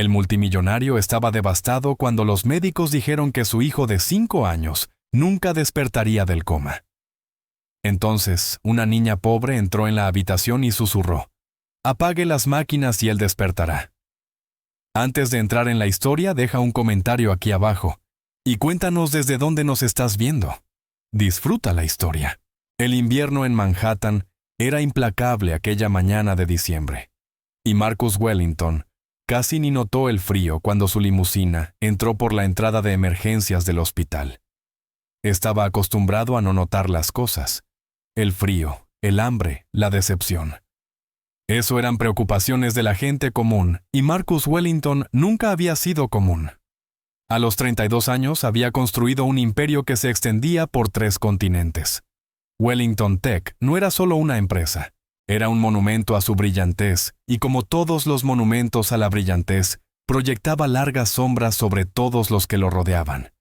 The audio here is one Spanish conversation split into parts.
El multimillonario estaba devastado cuando los médicos dijeron que su hijo de 5 años nunca despertaría del coma. Entonces, una niña pobre entró en la habitación y susurró: «Apague las máquinas y él despertará». Antes de entrar en la historia, deja un comentario aquí abajo y cuéntanos desde dónde nos estás viendo. Disfruta la historia. El invierno en Manhattan era implacable aquella mañana de diciembre, y Marcus Wellington casi ni notó el frío cuando su limusina entró por la entrada de emergencias del hospital. Estaba acostumbrado a no notar las cosas: el frío, el hambre, la decepción. Eso eran preocupaciones de la gente común, y Marcus Wellington nunca había sido común. A los 32 años había construido un imperio que se extendía por 3 continentes. Wellington Tech no era solo una empresa, era un monumento a su brillantez, y como todos los monumentos a la brillantez, proyectaba largas sombras sobre todos los que lo rodeaban.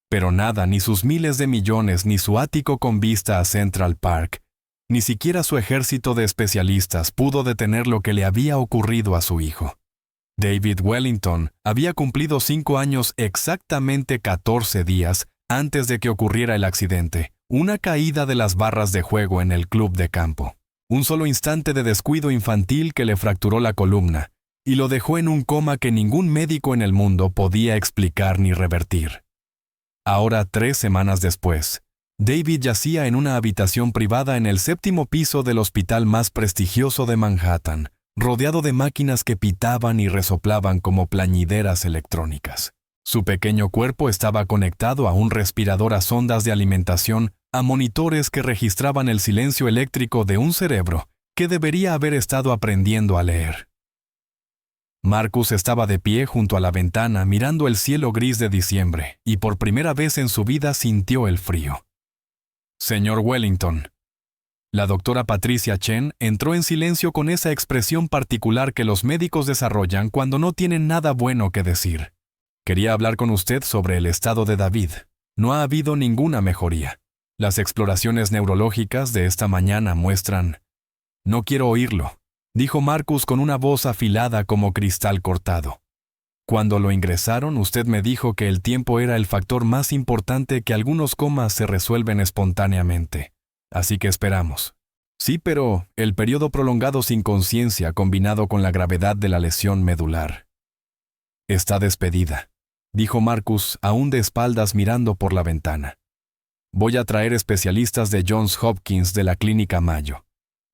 Pero nada, ni sus miles de millones, ni su ático con vista a Central Park, ni siquiera su ejército de especialistas pudo detener lo que le había ocurrido a su hijo. David Wellington había cumplido 5 años exactamente 14 días antes de que ocurriera el accidente, una caída de las barras de juego en el club de campo. Un solo instante de descuido infantil que le fracturó la columna y lo dejó en un coma que ningún médico en el mundo podía explicar ni revertir. Ahora, 3 semanas después, David yacía en una habitación privada en el 7º piso del hospital más prestigioso de Manhattan, rodeado de máquinas que pitaban y resoplaban como plañideras electrónicas. Su pequeño cuerpo estaba conectado a un respirador a sondas de alimentación, a monitores que registraban el silencio eléctrico de un cerebro que debería haber estado aprendiendo a leer. Marcus estaba de pie junto a la ventana mirando el cielo gris de diciembre, y por primera vez en su vida sintió el frío. «Señor Wellington». La doctora Patricia Chen entró en silencio con esa expresión particular que los médicos desarrollan cuando no tienen nada bueno que decir. «Quería hablar con usted sobre el estado de David. No ha habido ninguna mejoría. Las exploraciones neurológicas de esta mañana muestran...». «No quiero oírlo», dijo Marcus con una voz afilada como cristal cortado. «Cuando lo ingresaron, usted me dijo que el tiempo era el factor más importante, que algunos comas se resuelven espontáneamente. Así que esperamos». «Sí, pero el periodo prolongado sin conciencia combinado con la gravedad de la lesión medular». «Está despedida», dijo Marcus, aún de espaldas mirando por la ventana. «Voy a traer especialistas de Johns Hopkins de la Clínica Mayo,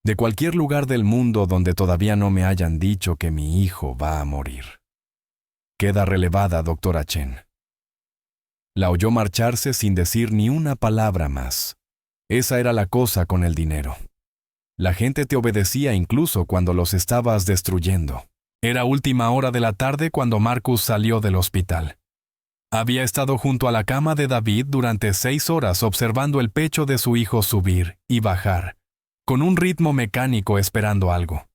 de cualquier lugar del mundo donde todavía no me hayan dicho que mi hijo va a morir». «Queda relevada, doctora Chen». La oyó marcharse sin decir ni una palabra más. Esa era la cosa con el dinero. La gente te obedecía incluso cuando los estabas destruyendo. Era última hora de la tarde cuando Marcus salió del hospital. Había estado junto a la cama de David durante 6 horas observando el pecho de su hijo subir y bajar, con un ritmo mecánico esperando algo.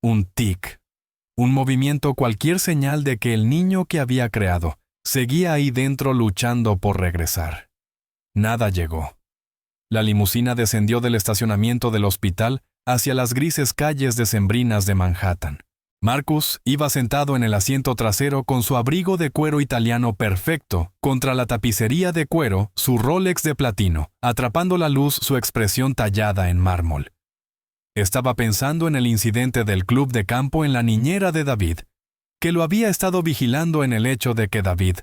Un tic, un movimiento, cualquier señal de que el niño que había creado seguía ahí dentro luchando por regresar. Nada llegó. La limusina descendió del estacionamiento del hospital hacia las grises calles decembrinas de Manhattan. Marcus iba sentado en el asiento trasero con su abrigo de cuero italiano perfecto contra la tapicería de cuero, su Rolex de platino, atrapando la luz su expresión tallada en mármol. Estaba pensando en el incidente del club de campo, en la niñera de David, que lo había estado vigilando, en el hecho de que David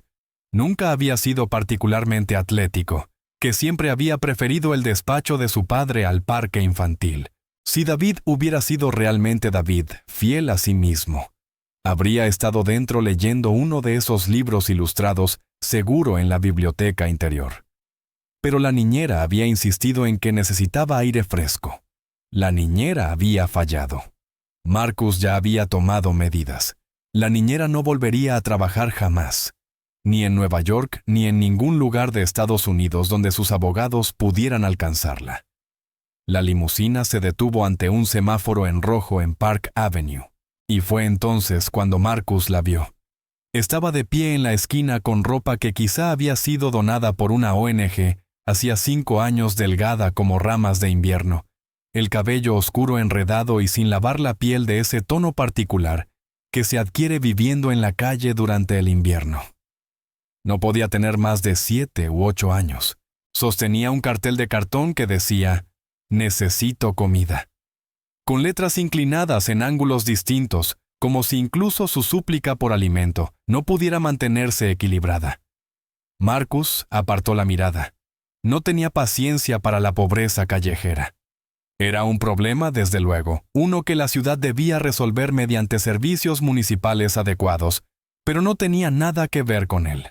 nunca había sido particularmente atlético, que siempre había preferido el despacho de su padre al parque infantil. Si David hubiera sido realmente David, fiel a sí mismo, habría estado dentro leyendo uno de esos libros ilustrados, seguro en la biblioteca interior. Pero la niñera había insistido en que necesitaba aire fresco. La niñera había fallado. Marcus ya había tomado medidas. La niñera no volvería a trabajar jamás, ni en Nueva York ni en ningún lugar de Estados Unidos donde sus abogados pudieran alcanzarla. La limusina se detuvo ante un semáforo en rojo en Park Avenue, y fue entonces cuando Marcus la vio. Estaba de pie en la esquina con ropa que quizá había sido donada por una ONG hacía 5 años, delgada como ramas de invierno, el cabello oscuro enredado y sin lavar la piel de ese tono particular que se adquiere viviendo en la calle durante el invierno. No podía tener más de 7 u 8 años. Sostenía un cartel de cartón que decía, «Necesito comida», con letras inclinadas en ángulos distintos, como si incluso su súplica por alimento no pudiera mantenerse equilibrada. Marcus apartó la mirada. No tenía paciencia para la pobreza callejera. Era un problema, desde luego, uno que la ciudad debía resolver mediante servicios municipales adecuados, pero no tenía nada que ver con él.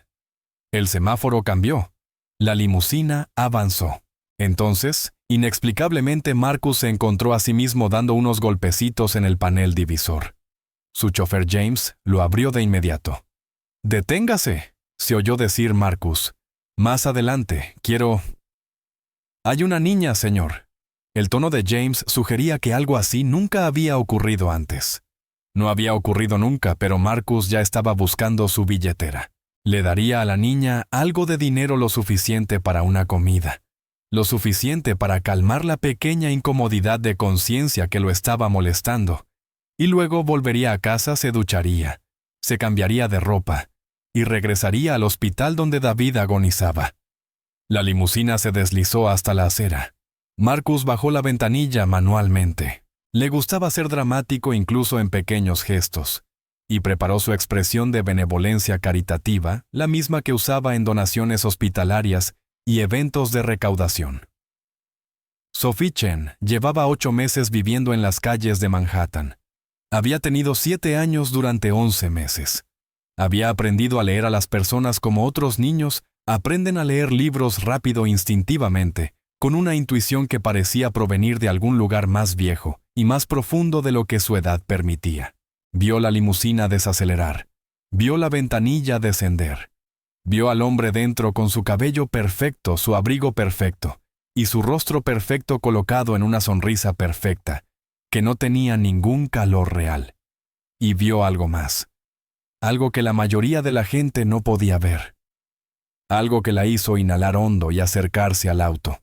El semáforo cambió. La limusina avanzó. Entonces, inexplicablemente, Marcus se encontró a sí mismo dando unos golpecitos en el panel divisor. Su chofer James lo abrió de inmediato. «Deténgase», se oyó decir Marcus. «Más adelante, quiero...» «Hay una niña, señor». El tono de James sugería que algo así nunca había ocurrido antes. No había ocurrido nunca, pero Marcus ya estaba buscando su billetera. Le daría a la niña algo de dinero, lo suficiente para una comida, lo suficiente para calmar la pequeña incomodidad de conciencia que lo estaba molestando, y luego volvería a casa, se ducharía, se cambiaría de ropa, y regresaría al hospital donde David agonizaba. La limusina se deslizó hasta la acera. Marcus bajó la ventanilla manualmente. Le gustaba ser dramático incluso en pequeños gestos, y preparó su expresión de benevolencia caritativa, la misma que usaba en donaciones hospitalarias y eventos de recaudación. Sophie Chen llevaba 8 meses viviendo en las calles de Manhattan. Había tenido 7 años durante 11 meses. Había aprendido a leer a las personas como otros niños aprenden a leer libros rápido instintivamente, con una intuición que parecía provenir de algún lugar más viejo y más profundo de lo que su edad permitía. Vio la limusina desacelerar. Vio la ventanilla descender. Vio al hombre dentro con su cabello perfecto, su abrigo perfecto, y su rostro perfecto colocado en una sonrisa perfecta, que no tenía ningún calor real. Y vio algo más. Algo que la mayoría de la gente no podía ver. Algo que la hizo inhalar hondo y acercarse al auto.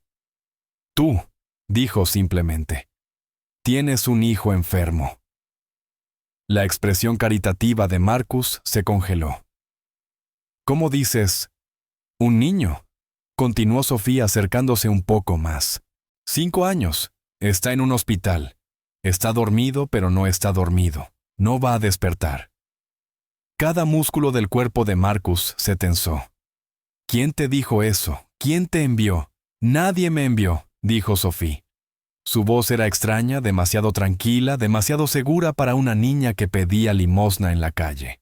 «Tú», dijo simplemente, «tienes un hijo enfermo». La expresión caritativa de Marcus se congeló. «¿Cómo dices? ¿Un niño?», continuó Sofía acercándose un poco más. 5 años. Está en un hospital. Está dormido, pero no está dormido. No va a despertar». Cada músculo del cuerpo de Marcus se tensó. «¿Quién te dijo eso? ¿Quién te envió?» «Nadie me envió», dijo Sophie. Su voz era extraña, demasiado tranquila, demasiado segura para una niña que pedía limosna en la calle.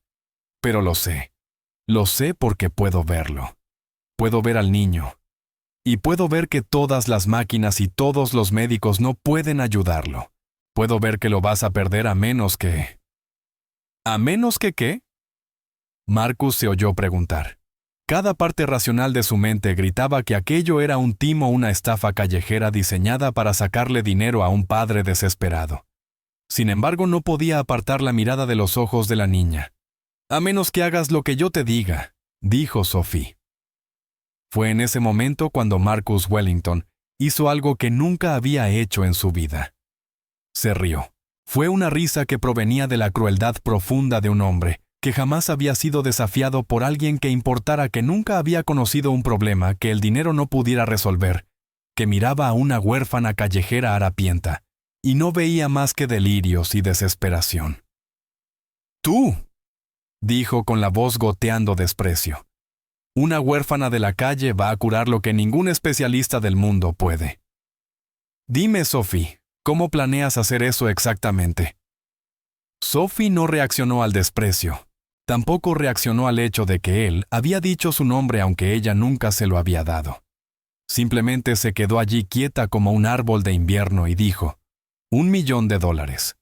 «Pero lo sé. Lo sé porque puedo verlo. Puedo ver al niño. Y puedo ver que todas las máquinas y todos los médicos no pueden ayudarlo. Puedo ver que lo vas a perder a menos que...» «¿A menos que qué?», Marcus se oyó preguntar. Cada parte racional de su mente gritaba que aquello era un timo, una estafa callejera diseñada para sacarle dinero a un padre desesperado. Sin embargo, no podía apartar la mirada de los ojos de la niña. «A menos que hagas lo que yo te diga», dijo Sophie. Fue en ese momento cuando Marcus Wellington hizo algo que nunca había hecho en su vida. Se rió. Fue una risa que provenía de la crueldad profunda de un hombre que jamás había sido desafiado por alguien que importara, que nunca había conocido un problema que el dinero no pudiera resolver, que miraba a una huérfana callejera harapienta y no veía más que delirios y desesperación. «Tú», dijo con la voz goteando desprecio. «Una huérfana de la calle va a curar lo que ningún especialista del mundo puede». «Dime, Sophie, ¿cómo planeas hacer eso exactamente?». Sophie no reaccionó al desprecio. Tampoco reaccionó al hecho de que él había dicho su nombre aunque ella nunca se lo había dado. Simplemente se quedó allí quieta como un árbol de invierno y dijo, $1,000,000.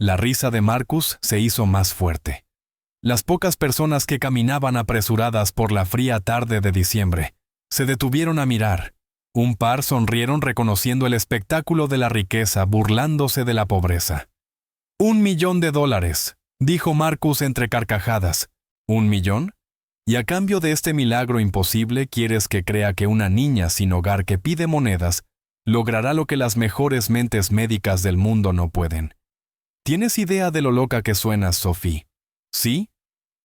La risa de Marcus se hizo más fuerte. Las pocas personas que caminaban apresuradas por la fría tarde de diciembre se detuvieron a mirar. Un par sonrieron reconociendo el espectáculo de la riqueza, burlándose de la pobreza. $1,000,000, dijo Marcus entre carcajadas. ¿1 millón? Y a cambio de este milagro imposible, ¿quieres que crea que una niña sin hogar que pide monedas logrará lo que las mejores mentes médicas del mundo no pueden? ¿Tienes idea de lo loca que suenas, Sophie? ¿Sí?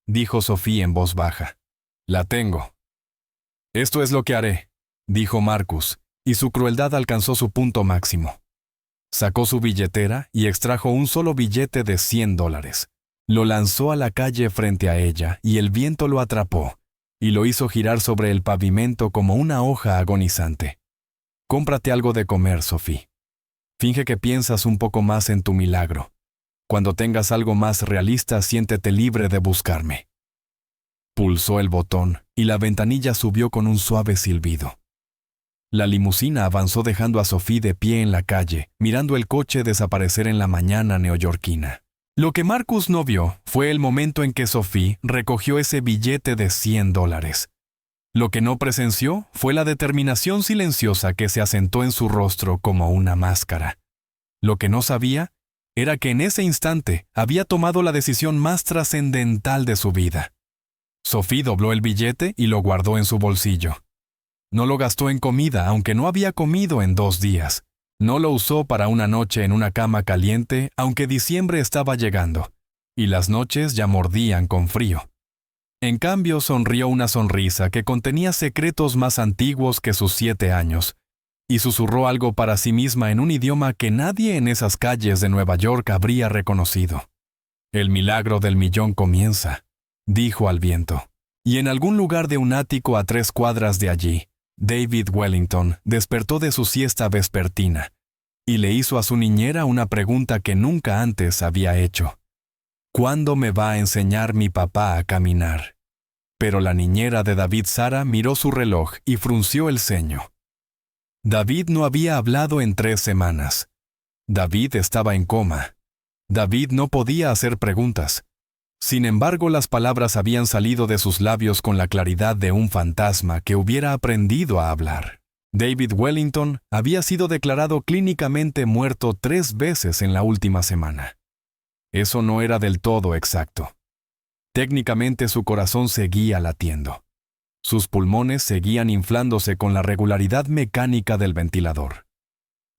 Dijo Sophie en voz baja. La tengo. Esto es lo que haré, dijo Marcus, y su crueldad alcanzó su punto máximo. Sacó su billetera y extrajo un solo billete de $100. Lo lanzó a la calle frente a ella y el viento lo atrapó, y lo hizo girar sobre el pavimento como una hoja agonizante. Cómprate algo de comer, Sophie. Finge que piensas un poco más en tu milagro. Cuando tengas algo más realista, siéntete libre de buscarme. Pulsó el botón y la ventanilla subió con un suave silbido. La limusina avanzó dejando a Sophie de pie en la calle, mirando el coche desaparecer en la mañana neoyorquina. Lo que Marcus no vio fue el momento en que Sophie recogió ese billete de $100. Lo que no presenció fue la determinación silenciosa que se asentó en su rostro como una máscara. Lo que no sabía era que en ese instante había tomado la decisión más trascendental de su vida. Sophie dobló el billete y lo guardó en su bolsillo. No lo gastó en comida, aunque no había comido en 2 días. No lo usó para una noche en una cama caliente, aunque diciembre estaba llegando, y las noches ya mordían con frío. En cambio, sonrió una sonrisa que contenía secretos más antiguos que sus 7 años, y susurró algo para sí misma en un idioma que nadie en esas calles de Nueva York habría reconocido. El milagro del millón comienza, dijo al viento. Y en algún lugar de un ático a 3 cuadras de allí, David Wellington despertó de su siesta vespertina y le hizo a su niñera una pregunta que nunca antes había hecho. ¿Cuándo me va a enseñar mi papá a caminar? Pero la niñera de David, Sara, miró su reloj y frunció el ceño. David no había hablado en 3 semanas. David estaba en coma. David no podía hacer preguntas. Sin embargo, las palabras habían salido de sus labios con la claridad de un fantasma que hubiera aprendido a hablar. David Wellington había sido declarado clínicamente muerto 3 veces en la última semana. Eso no era del todo exacto. Técnicamente su corazón seguía latiendo. Sus pulmones seguían inflándose con la regularidad mecánica del ventilador.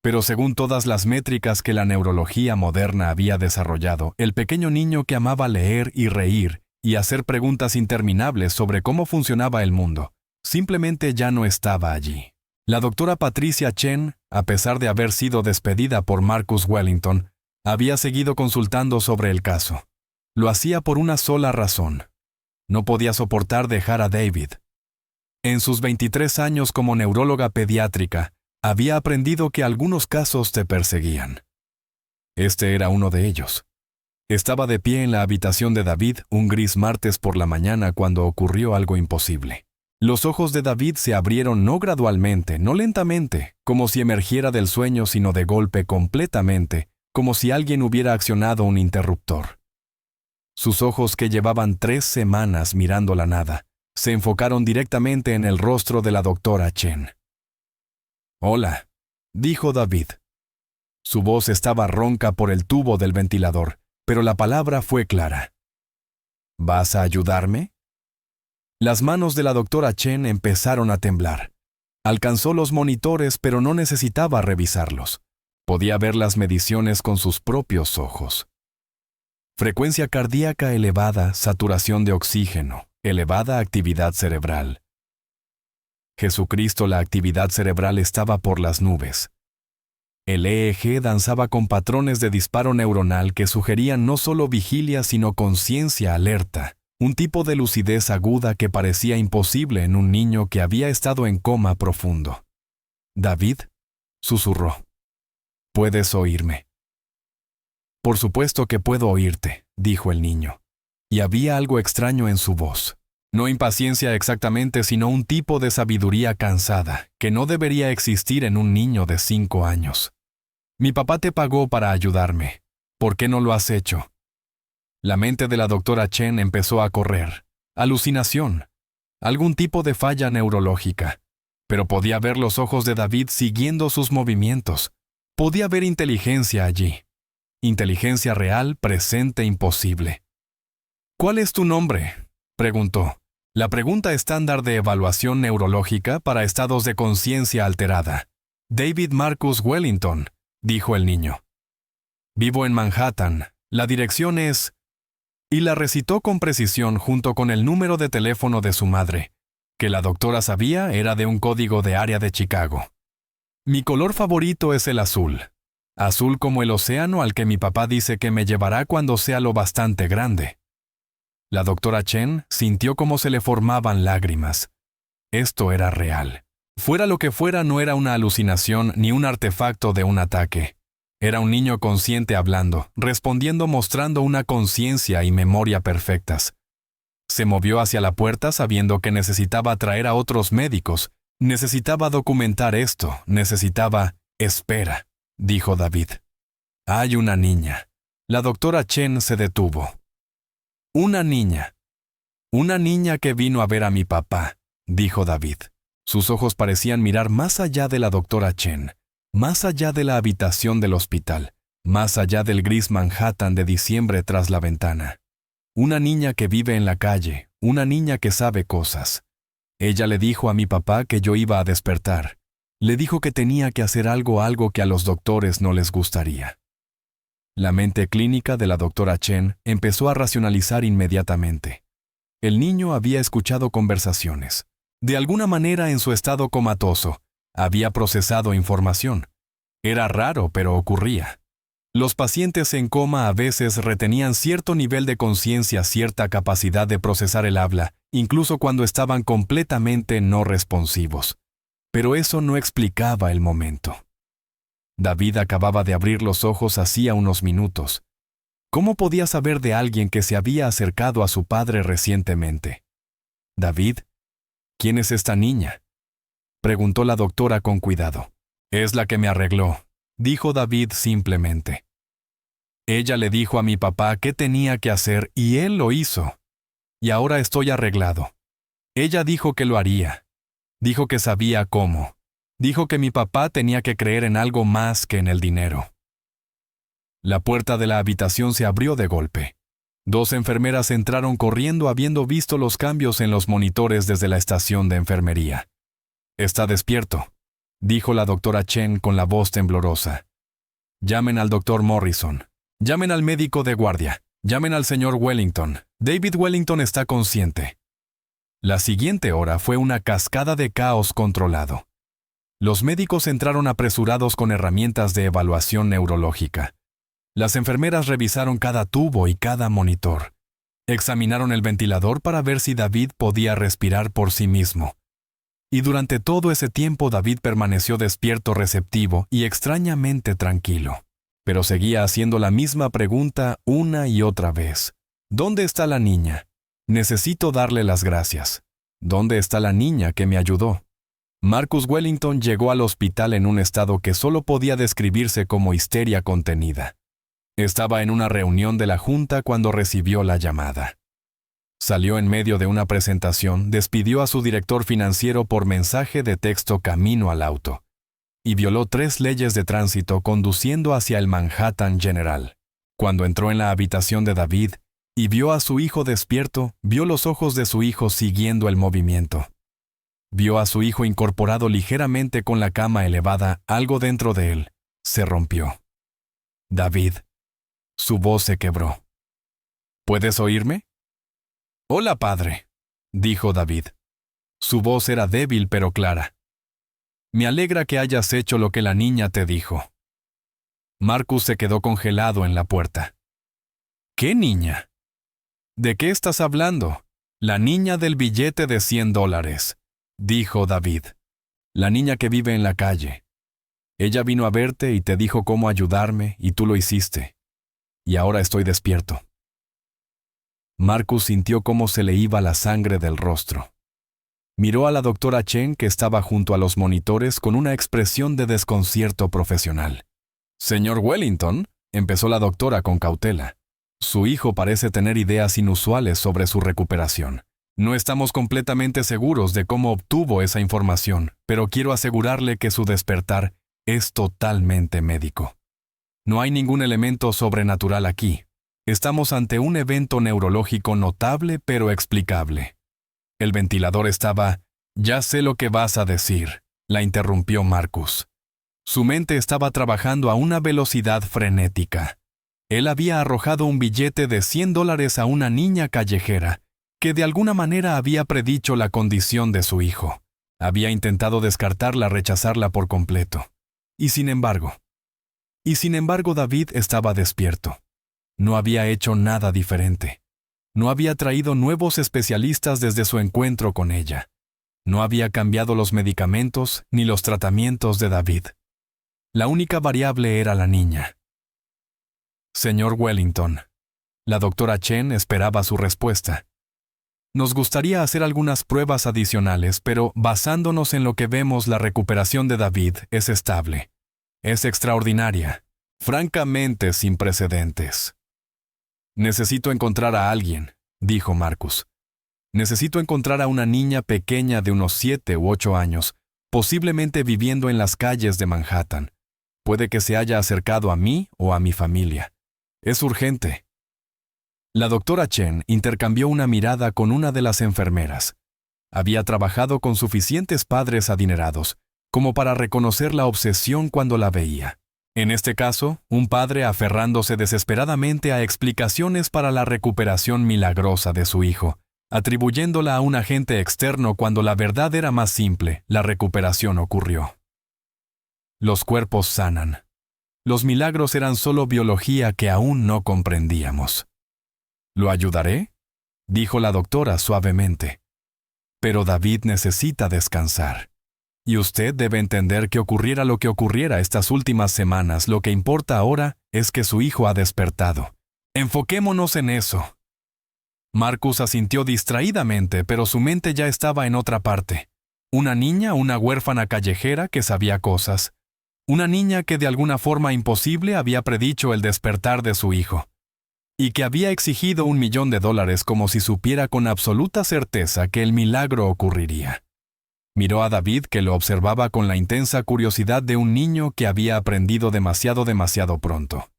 Pero según todas las métricas que la neurología moderna había desarrollado, el pequeño niño que amaba leer y reír y hacer preguntas interminables sobre cómo funcionaba el mundo, simplemente ya no estaba allí. La doctora Patricia Chen, a pesar de haber sido despedida por Marcus Wellington, había seguido consultando sobre el caso. Lo hacía por una sola razón. No podía soportar dejar a David. En sus 23 años como neuróloga pediátrica, había aprendido que algunos casos te perseguían. Este era uno de ellos. Estaba de pie en la habitación de David un gris martes por la mañana cuando ocurrió algo imposible. Los ojos de David se abrieron no gradualmente, no lentamente, como si emergiera del sueño, sino de golpe completamente, como si alguien hubiera accionado un interruptor. Sus ojos, que llevaban 3 semanas mirando la nada, se enfocaron directamente en el rostro de la doctora Chen. «Hola», dijo David. Su voz estaba ronca por el tubo del ventilador, pero la palabra fue clara. «¿Vas a ayudarme?» Las manos de la doctora Chen empezaron a temblar. Alcanzó los monitores, pero no necesitaba revisarlos. Podía ver las mediciones con sus propios ojos. Frecuencia cardíaca elevada, saturación de oxígeno, elevada actividad cerebral. Jesucristo, la actividad cerebral estaba por las nubes. El EEG danzaba con patrones de disparo neuronal que sugerían no solo vigilia sino conciencia alerta, un tipo de lucidez aguda que parecía imposible en un niño que había estado en coma profundo. «David», susurró, «¿puedes oírme?» «Por supuesto que puedo oírte», dijo el niño, y había algo extraño en su voz. No impaciencia exactamente, sino un tipo de sabiduría cansada, que no debería existir en un niño de 5 años. «Mi papá te pagó para ayudarme. ¿Por qué no lo has hecho?» La mente de la doctora Chen empezó a correr. Alucinación. Algún tipo de falla neurológica. Pero podía ver los ojos de David siguiendo sus movimientos. Podía ver inteligencia allí. Inteligencia real, presente, imposible. «¿Cuál es tu nombre?», preguntó. La pregunta estándar de evaluación neurológica para estados de conciencia alterada. «David Marcus Wellington», dijo el niño. Vivo en Manhattan. La dirección es... Y la recitó con precisión junto con el número de teléfono de su madre, que la doctora sabía era de un código de área de Chicago. Mi color favorito es el azul. Azul como el océano al que mi papá dice que me llevará cuando sea lo bastante grande. La doctora Chen sintió como se le formaban lágrimas. Esto era real. Fuera lo que fuera, no era una alucinación ni un artefacto de un ataque. Era un niño consciente hablando, respondiendo mostrando una conciencia y memoria perfectas. Se movió hacia la puerta sabiendo que necesitaba traer a otros médicos, necesitaba documentar esto, necesitaba... Espera, dijo David. Hay una niña. La doctora Chen se detuvo. Una niña. Una niña que vino a ver a mi papá, dijo David. Sus ojos parecían mirar más allá de la doctora Chen, más allá de la habitación del hospital, más allá del gris Manhattan de diciembre tras la ventana. Una niña que vive en la calle, una niña que sabe cosas. Ella le dijo a mi papá que yo iba a despertar. Le dijo que tenía que hacer algo que a los doctores no les gustaría. La mente clínica de la doctora Chen empezó a racionalizar inmediatamente. El niño había escuchado conversaciones. De alguna manera, en su estado comatoso, había procesado información. Era raro, pero ocurría. Los pacientes en coma a veces retenían cierto nivel de conciencia, cierta capacidad de procesar el habla, incluso cuando estaban completamente no responsivos. Pero eso no explicaba el momento. David acababa de abrir los ojos hacía unos minutos. ¿Cómo podía saber de alguien que se había acercado a su padre recientemente? David, ¿quién es esta niña?, preguntó la doctora con cuidado. Es la que me arregló, dijo David simplemente. Ella le dijo a mi papá qué tenía que hacer y él lo hizo. Y ahora estoy arreglado. Ella dijo que lo haría. Dijo que sabía cómo. Dijo que mi papá tenía que creer en algo más que en el dinero. La puerta de la habitación se abrió de golpe. 2 enfermeras entraron corriendo habiendo visto los cambios en los monitores desde la estación de enfermería. Está despierto, dijo la doctora Chen con la voz temblorosa. Llamen al doctor Morrison. Llamen al médico de guardia. Llamen al señor Wellington. David Wellington está consciente. La siguiente hora fue una cascada de caos controlado. Los médicos entraron apresurados con herramientas de evaluación neurológica. Las enfermeras revisaron cada tubo y cada monitor. Examinaron el ventilador para ver si David podía respirar por sí mismo. Y durante todo ese tiempo David permaneció despierto, receptivo y extrañamente tranquilo. Pero seguía haciendo la misma pregunta una y otra vez. ¿Dónde está la niña? Necesito darle las gracias. ¿Dónde está la niña que me ayudó? Marcus Wellington llegó al hospital en un estado que solo podía describirse como histeria contenida. Estaba en una reunión de la junta cuando recibió la llamada. Salió en medio de una presentación, despidió a su director financiero por mensaje de texto camino al auto, y violó 3 leyes de tránsito conduciendo hacia el Manhattan General. Cuando entró en la habitación de David y vio a su hijo despierto, vio los ojos de su hijo siguiendo el movimiento. Vio a su hijo incorporado ligeramente con la cama elevada, algo dentro de él se rompió. David. Su voz se quebró. ¿Puedes oírme? Hola, padre, dijo David. Su voz era débil pero clara. Me alegra que hayas hecho lo que la niña te dijo. Marcus se quedó congelado en la puerta. ¿Qué niña? ¿De qué estás hablando? La niña del billete de $100, dijo David. La niña que vive en la calle. Ella vino a verte y te dijo cómo ayudarme y tú lo hiciste. Y ahora estoy despierto. Marcus sintió cómo se le iba la sangre del rostro. Miró a la doctora Chen que estaba junto a los monitores con una expresión de desconcierto profesional. Señor Wellington, empezó la doctora con cautela. Su hijo parece tener ideas inusuales sobre su recuperación. No estamos completamente seguros de cómo obtuvo esa información, pero quiero asegurarle que su despertar es totalmente médico. No hay ningún elemento sobrenatural aquí. Estamos ante un evento neurológico notable pero explicable. El ventilador estaba... Ya sé lo que vas a decir, la interrumpió Marcus. Su mente estaba trabajando a una velocidad frenética. Él había arrojado un billete de $100 a una niña callejera, que de alguna manera había predicho la condición de su hijo. Había intentado descartarla, rechazarla por completo. Y sin embargo, David estaba despierto. No había hecho nada diferente. No había traído nuevos especialistas desde su encuentro con ella. No había cambiado los medicamentos ni los tratamientos de David. La única variable era la niña. Señor Wellington, la doctora Chen esperaba su respuesta. Nos gustaría hacer algunas pruebas adicionales, pero basándonos en lo que vemos, la recuperación de David es estable. Es extraordinaria, francamente sin precedentes. Necesito encontrar a alguien, dijo Marcus. Necesito encontrar a una niña pequeña de unos 7 u 8 años, posiblemente viviendo en las calles de Manhattan. Puede que se haya acercado a mí o a mi familia. Es urgente. La doctora Chen intercambió una mirada con una de las enfermeras. Había trabajado con suficientes padres adinerados como para reconocer la obsesión cuando la veía. En este caso, un padre aferrándose desesperadamente a explicaciones para la recuperación milagrosa de su hijo, atribuyéndola a un agente externo cuando la verdad era más simple: la recuperación ocurrió. Los cuerpos sanan. Los milagros eran solo biología que aún no comprendíamos. «¿Lo ayudaré?», dijo la doctora suavemente. «Pero David necesita descansar. Y usted debe entender que ocurriera lo que ocurriera estas últimas semanas, lo que importa ahora es que su hijo ha despertado. Enfoquémonos en eso». Marcus asintió distraídamente, pero su mente ya estaba en otra parte. Una niña, una huérfana callejera que sabía cosas. Una niña que de alguna forma imposible había predicho el despertar de su hijo. Y que había exigido $1 millón como si supiera con absoluta certeza que el milagro ocurriría. Miró a David, que lo observaba con la intensa curiosidad de un niño que había aprendido demasiado pronto.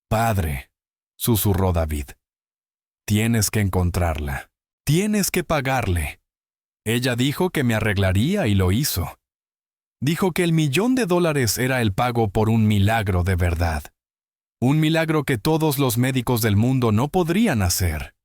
«Padre», susurró David, «tienes que encontrarla. Tienes que pagarle. Ella dijo que me arreglaría y lo hizo. Dijo que $1 millón era el pago por un milagro de verdad. Un milagro que todos los médicos del mundo no podrían hacer».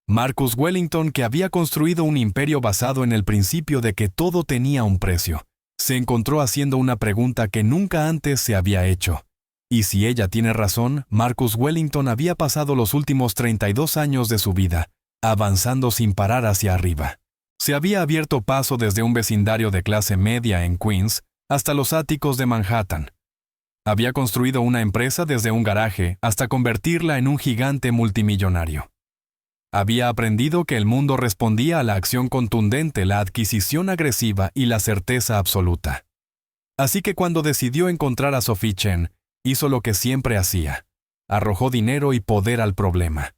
Marcus Wellington, que había construido un imperio basado en el principio de que todo tenía un precio, se encontró haciendo una pregunta que nunca antes se había hecho. Y si ella tiene razón, Marcus Wellington había pasado los últimos 32 años de su vida, avanzando sin parar hacia arriba. Se había abierto paso desde un vecindario de clase media en Queens hasta los áticos de Manhattan. Había construido una empresa desde un garaje hasta convertirla en un gigante multimillonario. Había aprendido que el mundo respondía a la acción contundente, la adquisición agresiva y la certeza absoluta. Así que cuando decidió encontrar a Sophie Chen, hizo lo que siempre hacía: arrojó dinero y poder al problema.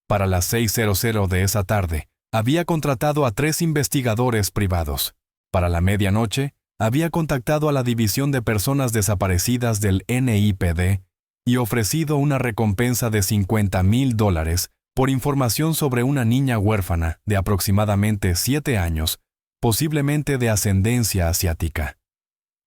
Para las 6:00 de esa tarde, había contratado a 3 investigadores privados. Para la medianoche, había contactado a la División de Personas Desaparecidas del NYPD y ofrecido una recompensa de $50,000 por información sobre una niña huérfana de aproximadamente 7 años, posiblemente de ascendencia asiática.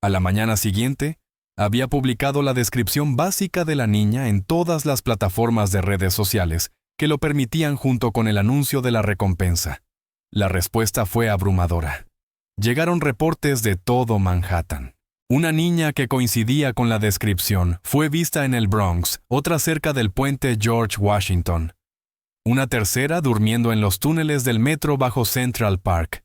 A la mañana siguiente, había publicado la descripción básica de la niña en todas las plataformas de redes sociales que lo permitían, junto con el anuncio de la recompensa. La respuesta fue abrumadora. Llegaron reportes de todo Manhattan. Una niña que coincidía con la descripción fue vista en el Bronx, otra cerca del puente George Washington. Una tercera durmiendo en los túneles del metro bajo Central Park.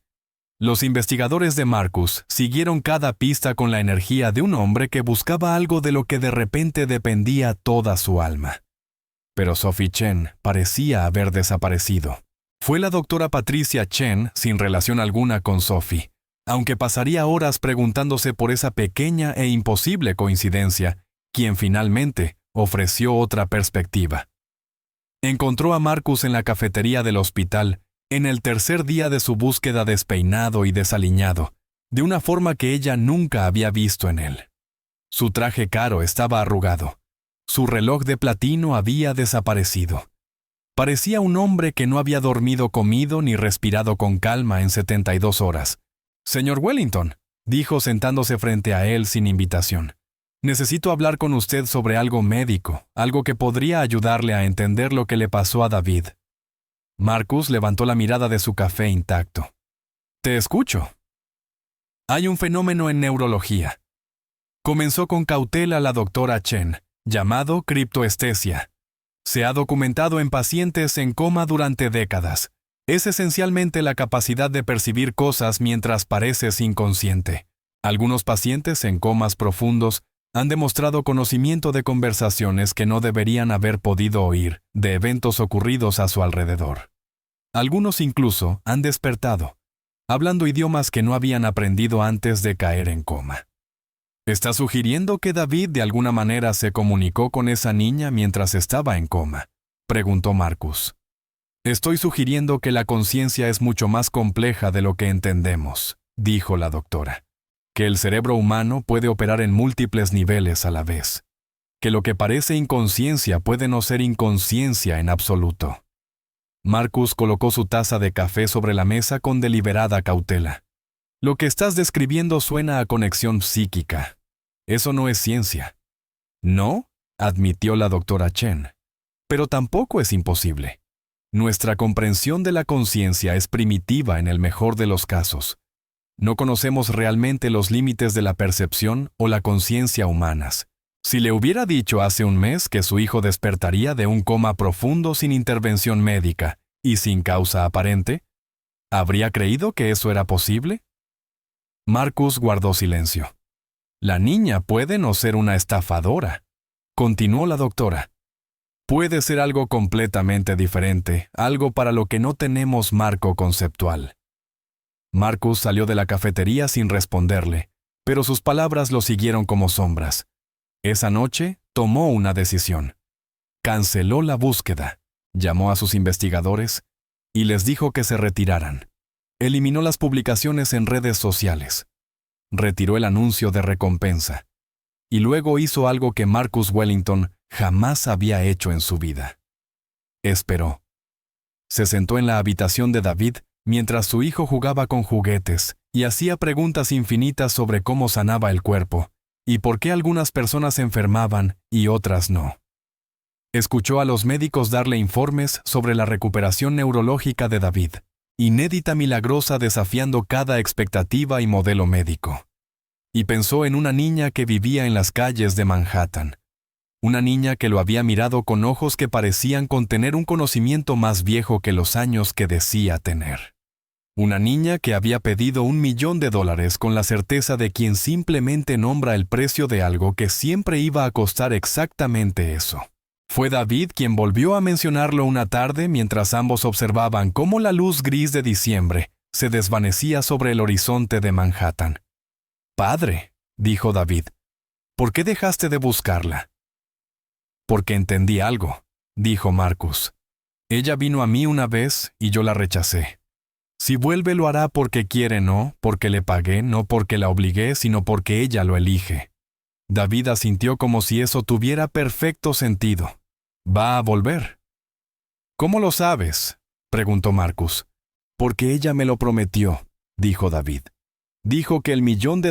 Los investigadores de Marcus siguieron cada pista con la energía de un hombre que buscaba algo de lo que de repente dependía toda su alma. Pero Sophie Chen parecía haber desaparecido. Fue la doctora Patricia Chen, sin relación alguna con Sophie, aunque pasaría horas preguntándose por esa pequeña e imposible coincidencia, quien finalmente ofreció otra perspectiva. Encontró a Marcus en la cafetería del hospital, en el tercer día de su búsqueda, despeinado y desaliñado, de una forma que ella nunca había visto en él. Su traje caro estaba arrugado. Su reloj de platino había desaparecido. Parecía un hombre que no había dormido, comido ni respirado con calma en 72 horas. «Señor Wellington», dijo sentándose frente a él sin invitación. Necesito hablar con usted sobre algo médico, algo que podría ayudarle a entender lo que le pasó a David. Marcus levantó la mirada de su café intacto. Te escucho. Hay un fenómeno en neurología. Comenzó con cautela la doctora Chen, llamado criptoestesia. Se ha documentado en pacientes en coma durante décadas. Es esencialmente la capacidad de percibir cosas mientras pareces inconsciente. Algunos pacientes en comas profundos han demostrado conocimiento de conversaciones que no deberían haber podido oír, de eventos ocurridos a su alrededor. Algunos incluso han despertado, hablando idiomas que no habían aprendido antes de caer en coma. ¿Está sugiriendo que David de alguna manera se comunicó con esa niña mientras estaba en coma?, preguntó Marcus. Estoy sugiriendo que la conciencia es mucho más compleja de lo que entendemos, dijo la doctora. Que el cerebro humano puede operar en múltiples niveles a la vez. Que lo que parece inconsciencia puede no ser inconsciencia en absoluto. Marcus colocó su taza de café sobre la mesa con deliberada cautela. Lo que estás describiendo suena a conexión psíquica. Eso no es ciencia. No, admitió la doctora Chen. Pero tampoco es imposible. Nuestra comprensión de la conciencia es primitiva en el mejor de los casos. No conocemos realmente los límites de la percepción o la conciencia humanas. Si le hubiera dicho hace un mes que su hijo despertaría de un coma profundo sin intervención médica y sin causa aparente, ¿habría creído que eso era posible? Marcus guardó silencio. La niña puede no ser una estafadora, continuó la doctora. Puede ser algo completamente diferente, algo para lo que no tenemos marco conceptual. Marcus salió de la cafetería sin responderle, pero sus palabras lo siguieron como sombras. Esa noche tomó una decisión. Canceló la búsqueda, llamó a sus investigadores y les dijo que se retiraran. Eliminó las publicaciones en redes sociales. Retiró el anuncio de recompensa. Y luego hizo algo que Marcus Wellington jamás había hecho en su vida. Esperó. Se sentó en la habitación de David mientras su hijo jugaba con juguetes y hacía preguntas infinitas sobre cómo sanaba el cuerpo y por qué algunas personas se enfermaban y otras no. Escuchó a los médicos darle informes sobre la recuperación neurológica de David, inédita milagrosa desafiando cada expectativa y modelo médico. Y pensó en una niña que vivía en las calles de Manhattan. Una niña que lo había mirado con ojos que parecían contener un conocimiento más viejo que los años que decía tener. Una niña que había pedido $1 millón con la certeza de quien simplemente nombra el precio de algo que siempre iba a costar exactamente eso. Fue David quien volvió a mencionarlo una tarde mientras ambos observaban cómo la luz gris de diciembre se desvanecía sobre el horizonte de Manhattan. «Padre», dijo David, «¿por qué dejaste de buscarla?» «Porque entendí algo», dijo Marcus. «Ella vino a mí una vez y yo la rechacé. Si vuelve lo hará porque quiere, no porque le pagué, no porque la obligué, sino porque ella lo elige». David asintió como si eso tuviera perfecto sentido. «¿Va a volver?» «¿Cómo lo sabes?», preguntó Marcus. «Porque ella me lo prometió», dijo David. Dijo que $1 millón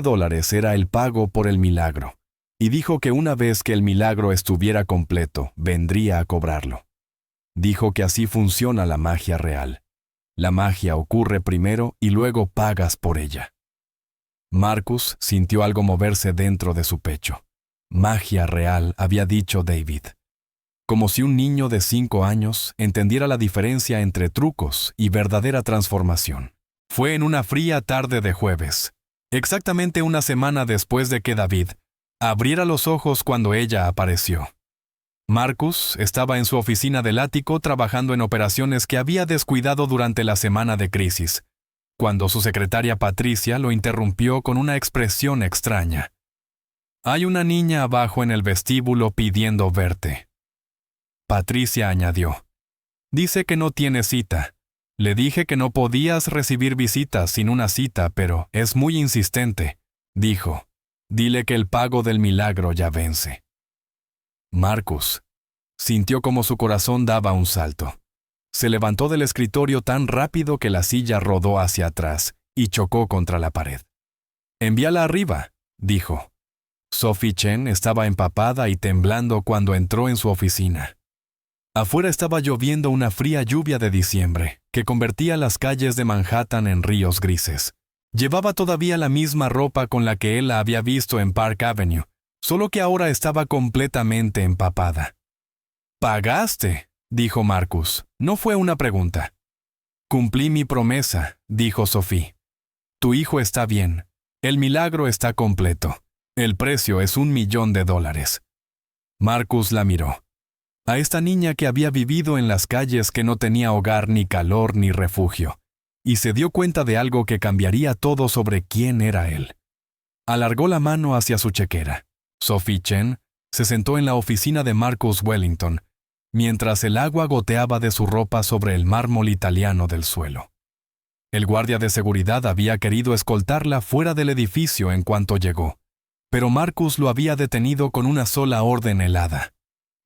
era el pago por el milagro. Y dijo que una vez que el milagro estuviera completo, vendría a cobrarlo. Dijo que así funciona la magia real. La magia ocurre primero y luego pagas por ella. Marcus sintió algo moverse dentro de su pecho. Magia real, había dicho David. Como si un niño de 5 años entendiera la diferencia entre trucos y verdadera transformación. Fue en una fría tarde de jueves, exactamente una semana después de que David abriera los ojos cuando ella apareció. Marcus estaba en su oficina del ático trabajando en operaciones que había descuidado durante la semana de crisis, cuando su secretaria Patricia lo interrumpió con una expresión extraña. «Hay una niña abajo en el vestíbulo pidiendo verte». Patricia añadió. «Dice que no tiene cita. Le dije que no podías recibir visitas sin una cita, pero es muy insistente», dijo. «Dile que el pago del milagro ya vence». Marcus sintió como su corazón daba un salto. Se levantó del escritorio tan rápido que la silla rodó hacia atrás y chocó contra la pared. «Envíala arriba», dijo. Sophie Chen estaba empapada y temblando cuando entró en su oficina. Afuera estaba lloviendo una fría lluvia de diciembre, que convertía las calles de Manhattan en ríos grises. Llevaba todavía la misma ropa con la que él la había visto en Park Avenue, solo que ahora estaba completamente empapada. «¿Pagaste?», dijo Marcus. No fue una pregunta. «Cumplí mi promesa», dijo Sophie. «Tu hijo está bien. El milagro está completo. El precio es $1 millón. Marcus la miró. A esta niña que había vivido en las calles, que no tenía hogar, ni calor, ni refugio, y se dio cuenta de algo que cambiaría todo sobre quién era él. Alargó la mano hacia su chequera. Sophie Chen se sentó en la oficina de Marcus Wellington, mientras el agua goteaba de su ropa sobre el mármol italiano del suelo. El guardia de seguridad había querido escoltarla fuera del edificio en cuanto llegó, pero Marcus lo había detenido con una sola orden helada.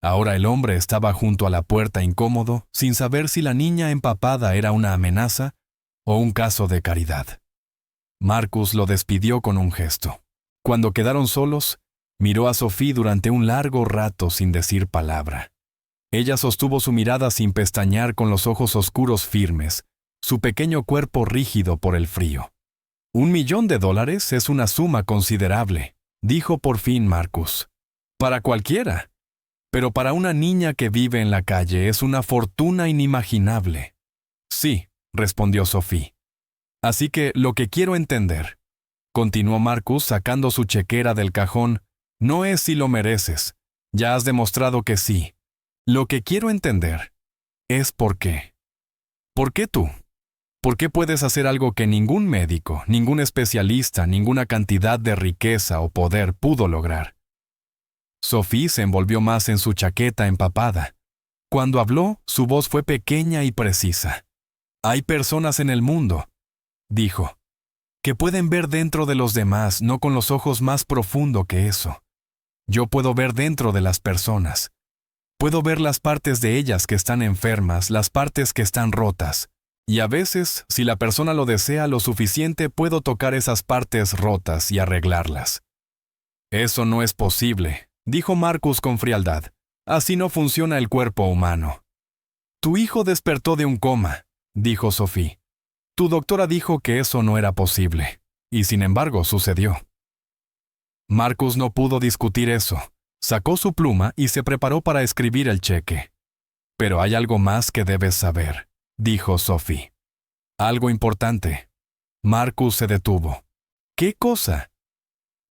Ahora el hombre estaba junto a la puerta incómodo, sin saber si la niña empapada era una amenaza o un caso de caridad. Marcus lo despidió con un gesto. Cuando quedaron solos, miró a Sophie durante un largo rato sin decir palabra. Ella sostuvo su mirada sin pestañear, con los ojos oscuros firmes, su pequeño cuerpo rígido por el frío. $1 millón es una suma considerable, dijo por fin Marcus. Para cualquiera. Pero para una niña que vive en la calle es una fortuna inimaginable. Sí, respondió Sophie. Así que lo que quiero entender, continuó Marcus sacando su chequera del cajón, no es si lo mereces. Ya has demostrado que sí. Lo que quiero entender es por qué. ¿Por qué tú? ¿Por qué puedes hacer algo que ningún médico, ningún especialista, ninguna cantidad de riqueza o poder pudo lograr? Sophie se envolvió más en su chaqueta empapada. Cuando habló, su voz fue pequeña y precisa. Hay personas en el mundo, dijo, que pueden ver dentro de los demás, no con los ojos más profundo que eso. Yo puedo ver dentro de las personas. Puedo ver las partes de ellas que están enfermas, las partes que están rotas. Y a veces, si la persona lo desea lo suficiente, puedo tocar esas partes rotas y arreglarlas. Eso no es posible, dijo Marcus con frialdad. Así no funciona el cuerpo humano. Tu hijo despertó de un coma, dijo Sophie. Tu doctora dijo que eso no era posible, y sin embargo sucedió. Marcus no pudo discutir eso. Sacó su pluma y se preparó para escribir el cheque. Pero hay algo más que debes saber, dijo Sophie. Algo importante. Marcus se detuvo. ¿Qué cosa?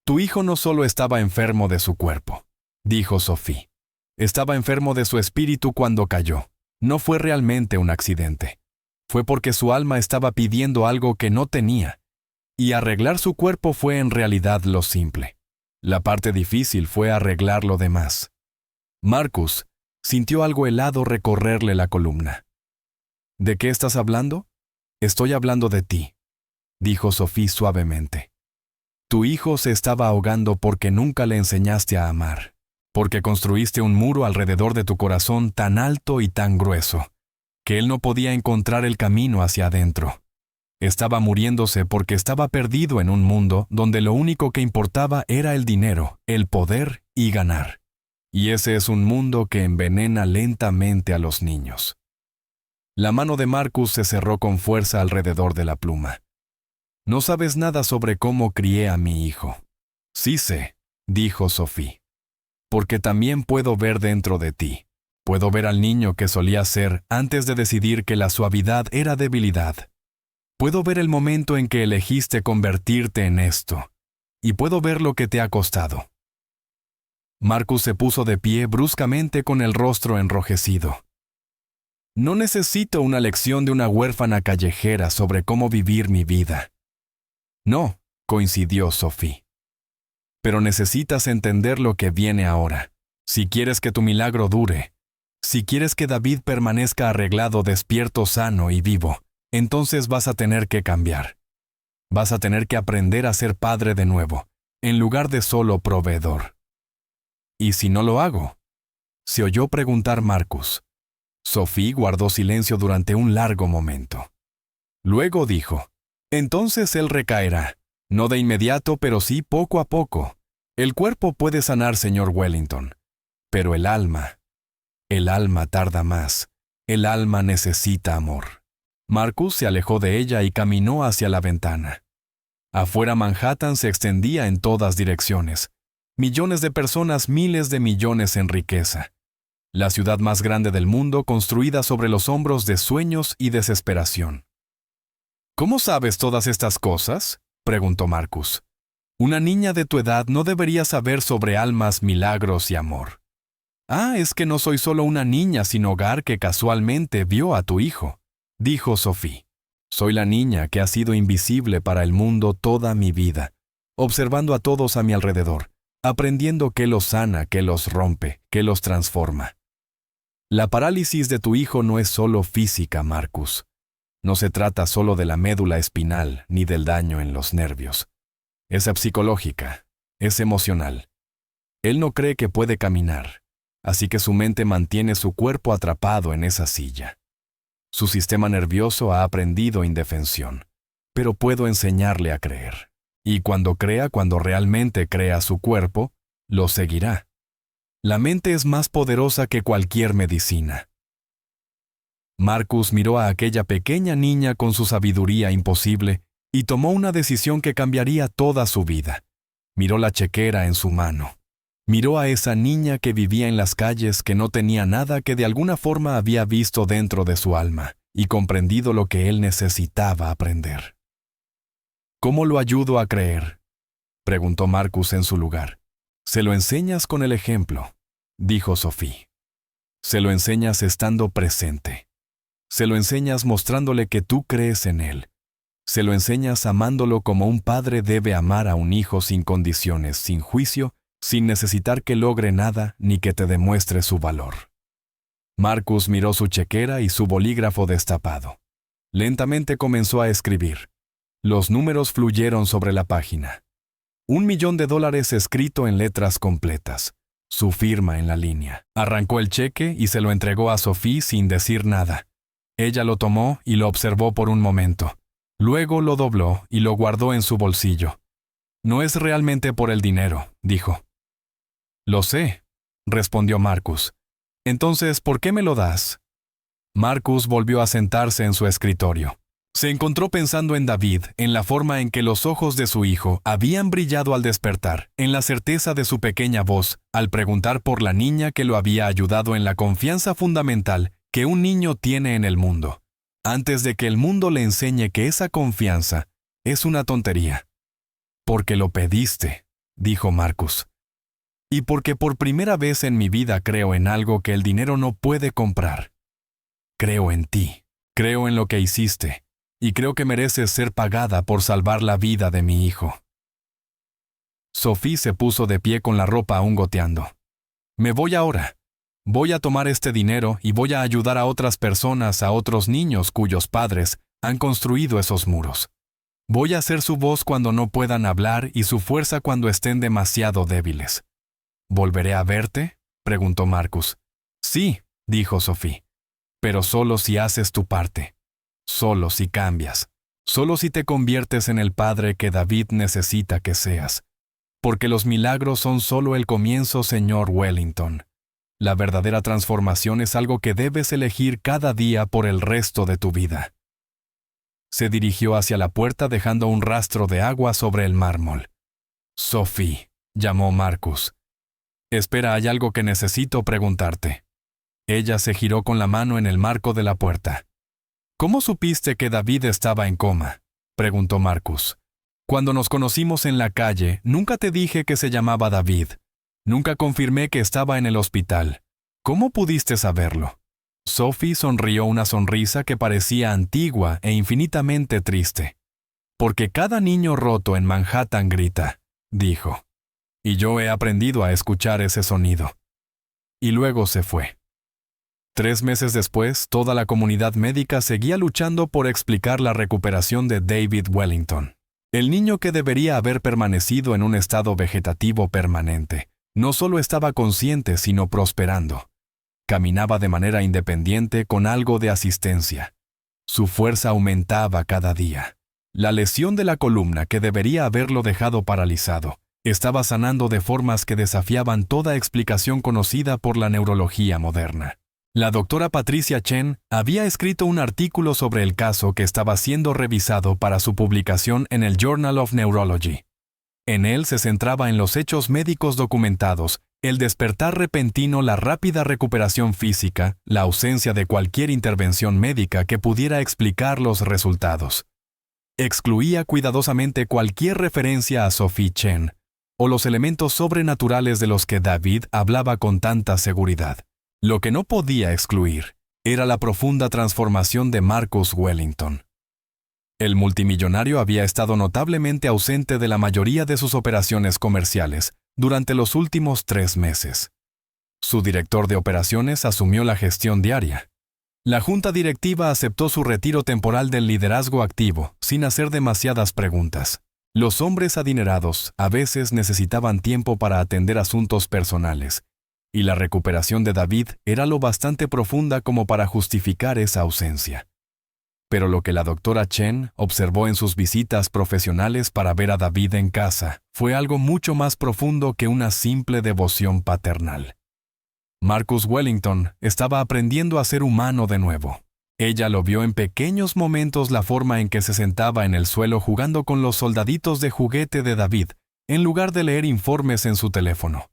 Tu hijo no solo estaba enfermo de su cuerpo, dijo Sophie. Estaba enfermo de su espíritu cuando cayó. No fue realmente un accidente. Fue porque su alma estaba pidiendo algo que no tenía, y arreglar su cuerpo fue en realidad lo simple. La parte difícil fue arreglar lo demás. Marcus sintió algo helado recorrerle la columna. ¿De qué estás hablando? Estoy hablando de ti, dijo Sophie suavemente. Tu hijo se estaba ahogando porque nunca le enseñaste a amar, porque construiste un muro alrededor de tu corazón tan alto y tan grueso, que él no podía encontrar el camino hacia adentro. Estaba muriéndose porque estaba perdido en un mundo donde lo único que importaba era el dinero, el poder y ganar. Y ese es un mundo que envenena lentamente a los niños. La mano de Marcus se cerró con fuerza alrededor de la pluma. No sabes nada sobre cómo crié a mi hijo. Sí sé, dijo Sophie. Porque también puedo ver dentro de ti. Puedo ver al niño que solía ser antes de decidir que la suavidad era debilidad. Puedo ver el momento en que elegiste convertirte en esto, y puedo ver lo que te ha costado. Marcus se puso de pie bruscamente con el rostro enrojecido. No necesito una lección de una huérfana callejera sobre cómo vivir mi vida. No, coincidió Sophie. Pero necesitas entender lo que viene ahora. Si quieres que tu milagro dure, si quieres que David permanezca arreglado, despierto, sano y vivo, entonces vas a tener que cambiar. Vas a tener que aprender a ser padre de nuevo, en lugar de solo proveedor. ¿Y si no lo hago? Se oyó preguntar Marcus. Sophie guardó silencio durante un largo momento. Luego dijo, entonces él recaerá, no de inmediato, pero sí poco a poco. El cuerpo puede sanar, señor Wellington, pero el alma tarda más. El alma necesita amor. Marcus se alejó de ella y caminó hacia la ventana. Afuera Manhattan se extendía en todas direcciones. Millones de personas, miles de millones en riqueza. La ciudad más grande del mundo construida sobre los hombros de sueños y desesperación. ¿Cómo sabes todas estas cosas?, preguntó Marcus. Una niña de tu edad no debería saber sobre almas, milagros y amor. Es que no soy solo una niña sin hogar que casualmente vio a tu hijo, dijo Sophie. Soy la niña que ha sido invisible para el mundo toda mi vida, observando a todos a mi alrededor, aprendiendo qué los sana, qué los rompe, qué los transforma. La parálisis de tu hijo no es solo física, Marcus. No se trata solo de la médula espinal ni del daño en los nervios. Es psicológica, es emocional. Él no cree que puede caminar, así que su mente mantiene su cuerpo atrapado en esa silla. Su sistema nervioso ha aprendido indefensión, pero puedo enseñarle a creer. Y cuando realmente crea su cuerpo, lo seguirá. La mente es más poderosa que cualquier medicina. Marcus miró a aquella pequeña niña con su sabiduría imposible y tomó una decisión que cambiaría toda su vida. Miró la chequera en su mano. Miró a esa niña que vivía en las calles, que no tenía nada, que de alguna forma había visto dentro de su alma y comprendido lo que él necesitaba aprender. ¿Cómo lo ayudo a creer?, preguntó Marcus en su lugar. Se lo enseñas con el ejemplo, dijo Sophie. Se lo enseñas estando presente. Se lo enseñas mostrándole que tú crees en él. Se lo enseñas amándolo como un padre debe amar a un hijo, sin condiciones, sin juicio, sin necesitar que logre nada ni que te demuestre su valor. Marcus miró su chequera y su bolígrafo destapado. Lentamente comenzó a escribir. Los números fluyeron sobre la página. $1.000.000 escrito en letras completas. Su firma en la línea. Arrancó el cheque y se lo entregó a Sophie sin decir nada. Ella lo tomó y lo observó por un momento. Luego lo dobló y lo guardó en su bolsillo. No es realmente por el dinero, dijo. Lo sé, respondió Marcus. Entonces, ¿por qué me lo das? Marcus volvió a sentarse en su escritorio. Se encontró pensando en David, en la forma en que los ojos de su hijo habían brillado al despertar, en la certeza de su pequeña voz, al preguntar por la niña que lo había ayudado, en la confianza fundamental que un niño tiene en el mundo, antes de que el mundo le enseñe que esa confianza es una tontería. Porque lo pediste, dijo Marcus. Y porque por primera vez en mi vida creo en algo que el dinero no puede comprar. Creo en ti, creo en lo que hiciste, y creo que mereces ser pagada por salvar la vida de mi hijo. Sophie se puso de pie con la ropa aún goteando. Me voy ahora. Voy a tomar este dinero y voy a ayudar a otras personas, a otros niños cuyos padres han construido esos muros. Voy a ser su voz cuando no puedan hablar y su fuerza cuando estén demasiado débiles. ¿Volveré a verte?, preguntó Marcus. Sí, dijo Sophie, pero solo si haces tu parte. Solo si cambias. Solo si te conviertes en el padre que David necesita que seas. Porque los milagros son solo el comienzo, señor Wellington. La verdadera transformación es algo que debes elegir cada día por el resto de tu vida. Se dirigió hacia la puerta dejando un rastro de agua sobre el mármol. Sophie, llamó Marcus. Espera, hay algo que necesito preguntarte. Ella se giró con la mano en el marco de la puerta. ¿Cómo supiste que David estaba en coma?, preguntó Marcus. Cuando nos conocimos en la calle, nunca te dije que se llamaba David. Nunca confirmé que estaba en el hospital. ¿Cómo pudiste saberlo? Sophie sonrió una sonrisa que parecía antigua e infinitamente triste. Porque cada niño roto en Manhattan grita, dijo. Y yo he aprendido a escuchar ese sonido. Y luego se fue. 3 meses después, toda la comunidad médica seguía luchando por explicar la recuperación de David Wellington. El niño que debería haber permanecido en un estado vegetativo permanente, no solo estaba consciente, sino prosperando. Caminaba de manera independiente con algo de asistencia. Su fuerza aumentaba cada día. La lesión de la columna que debería haberlo dejado paralizado Estaba sanando de formas que desafiaban toda explicación conocida por la neurología moderna. La doctora Patricia Chen había escrito un artículo sobre el caso que estaba siendo revisado para su publicación en el Journal of Neurology. En él se centraba en los hechos médicos documentados, el despertar repentino, la rápida recuperación física, la ausencia de cualquier intervención médica que pudiera explicar los resultados. Excluía cuidadosamente cualquier referencia a Sophie Chen o los elementos sobrenaturales de los que David hablaba con tanta seguridad. Lo que no podía excluir era la profunda transformación de Marcus Wellington. El multimillonario había estado notablemente ausente de la mayoría de sus operaciones comerciales durante los últimos 3 meses. Su director de operaciones asumió la gestión diaria. La junta directiva aceptó su retiro temporal del liderazgo activo, sin hacer demasiadas preguntas. Los hombres adinerados a veces necesitaban tiempo para atender asuntos personales, y la recuperación de David era lo bastante profunda como para justificar esa ausencia. Pero lo que la doctora Chen observó en sus visitas profesionales para ver a David en casa fue algo mucho más profundo que una simple devoción paternal. Marcus Wellington estaba aprendiendo a ser humano de nuevo. Ella lo vio en pequeños momentos, la forma en que se sentaba en el suelo jugando con los soldaditos de juguete de David, en lugar de leer informes en su teléfono.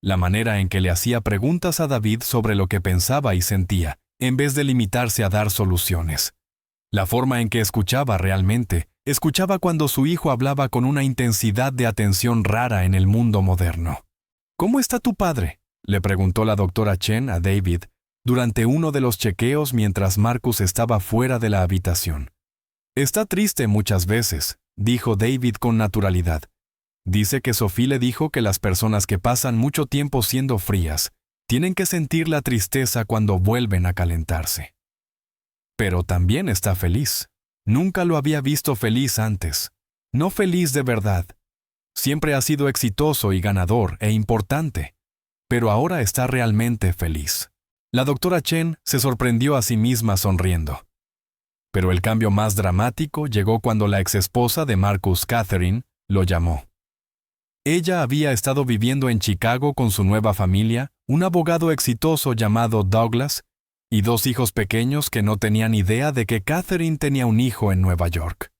La manera en que le hacía preguntas a David sobre lo que pensaba y sentía, en vez de limitarse a dar soluciones. La forma en que escuchaba realmente, escuchaba cuando su hijo hablaba con una intensidad de atención rara en el mundo moderno. ¿Cómo está tu padre?, le preguntó la doctora Chen a David durante uno de los chequeos mientras Marcus estaba fuera de la habitación. Está triste muchas veces, dijo David con naturalidad. Dice que Sophie le dijo que las personas que pasan mucho tiempo siendo frías tienen que sentir la tristeza cuando vuelven a calentarse. Pero también está feliz. Nunca lo había visto feliz antes. No feliz de verdad. Siempre ha sido exitoso y ganador e importante. Pero ahora está realmente feliz. La doctora Chen se sorprendió a sí misma sonriendo. Pero el cambio más dramático llegó cuando la exesposa de Marcus, Catherine, lo llamó. Ella había estado viviendo en Chicago con su nueva familia, un abogado exitoso llamado Douglas, y 2 hijos pequeños que no tenían idea de que Catherine tenía un hijo en Nueva York.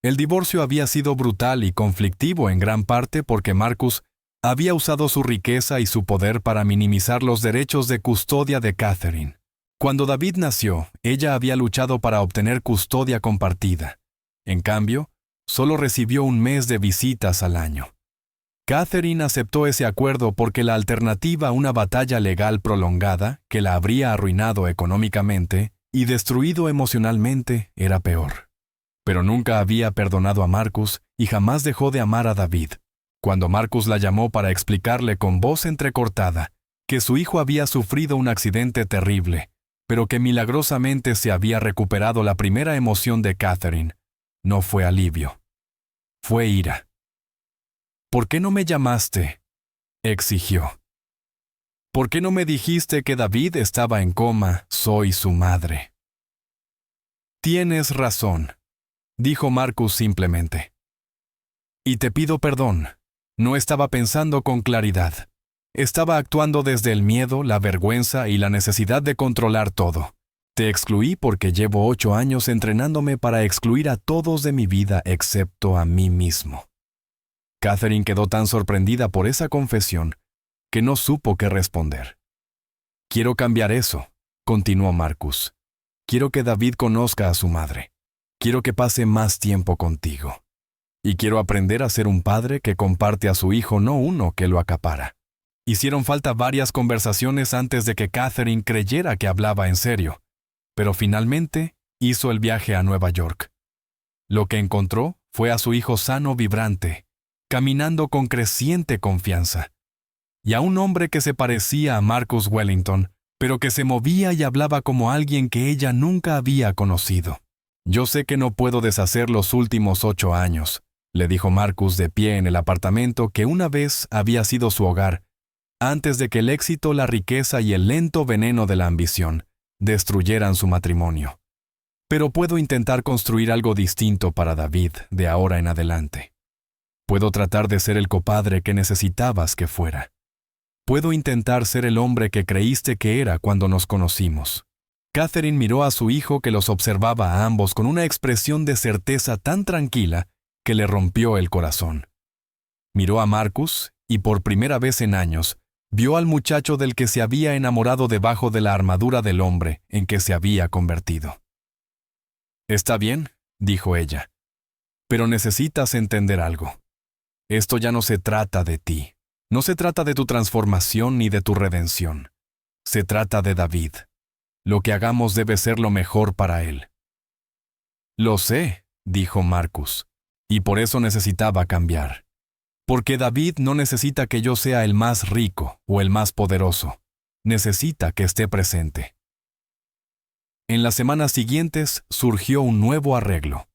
El divorcio había sido brutal y conflictivo en gran parte porque Marcus había usado su riqueza y su poder para minimizar los derechos de custodia de Catherine. Cuando David nació, ella había luchado para obtener custodia compartida. En cambio, solo recibió 1 mes de visitas al año. Catherine aceptó ese acuerdo porque la alternativa a una batalla legal prolongada, que la habría arruinado económicamente y destruido emocionalmente, era peor. Pero nunca había perdonado a Marcus y jamás dejó de amar a David. Cuando Marcus la llamó para explicarle con voz entrecortada que su hijo había sufrido un accidente terrible, pero que milagrosamente se había recuperado, la primera emoción de Catherine no fue alivio. Fue ira. ¿Por qué no me llamaste?, exigió. ¿Por qué no me dijiste que David estaba en coma? Soy su madre. Tienes razón, dijo Marcus simplemente. Y te pido perdón. No estaba pensando con claridad. Estaba actuando desde el miedo, la vergüenza y la necesidad de controlar todo. Te excluí porque llevo 8 años entrenándome para excluir a todos de mi vida excepto a mí mismo. Catherine quedó tan sorprendida por esa confesión que no supo qué responder. Quiero cambiar eso, continuó Marcus. Quiero que David conozca a su madre. Quiero que pase más tiempo contigo. Y quiero aprender a ser un padre que comparte a su hijo, no uno que lo acapara. Hicieron falta varias conversaciones antes de que Catherine creyera que hablaba en serio, pero finalmente hizo el viaje a Nueva York. Lo que encontró fue a su hijo sano, vibrante, caminando con creciente confianza, y a un hombre que se parecía a Marcus Wellington, pero que se movía y hablaba como alguien que ella nunca había conocido. Yo sé que no puedo deshacer los últimos 8 años, le dijo Marcus de pie en el apartamento que una vez había sido su hogar, antes de que el éxito, la riqueza y el lento veneno de la ambición destruyeran su matrimonio. Pero puedo intentar construir algo distinto para David de ahora en adelante. Puedo tratar de ser el copadre que necesitabas que fuera. Puedo intentar ser el hombre que creíste que era cuando nos conocimos. Catherine miró a su hijo que los observaba a ambos con una expresión de certeza tan tranquila que le rompió el corazón. Miró a Marcus y por primera vez en años vio al muchacho del que se había enamorado debajo de la armadura del hombre en que se había convertido. «Está bien», dijo ella, «pero necesitas entender algo. Esto ya no se trata de ti. No se trata de tu transformación ni de tu redención. Se trata de David. Lo que hagamos debe ser lo mejor para él». «Lo sé», dijo Marcus, «y por eso necesitaba cambiar. Porque David no necesita que yo sea el más rico o el más poderoso. Necesita que esté presente». En las semanas siguientes surgió un nuevo arreglo.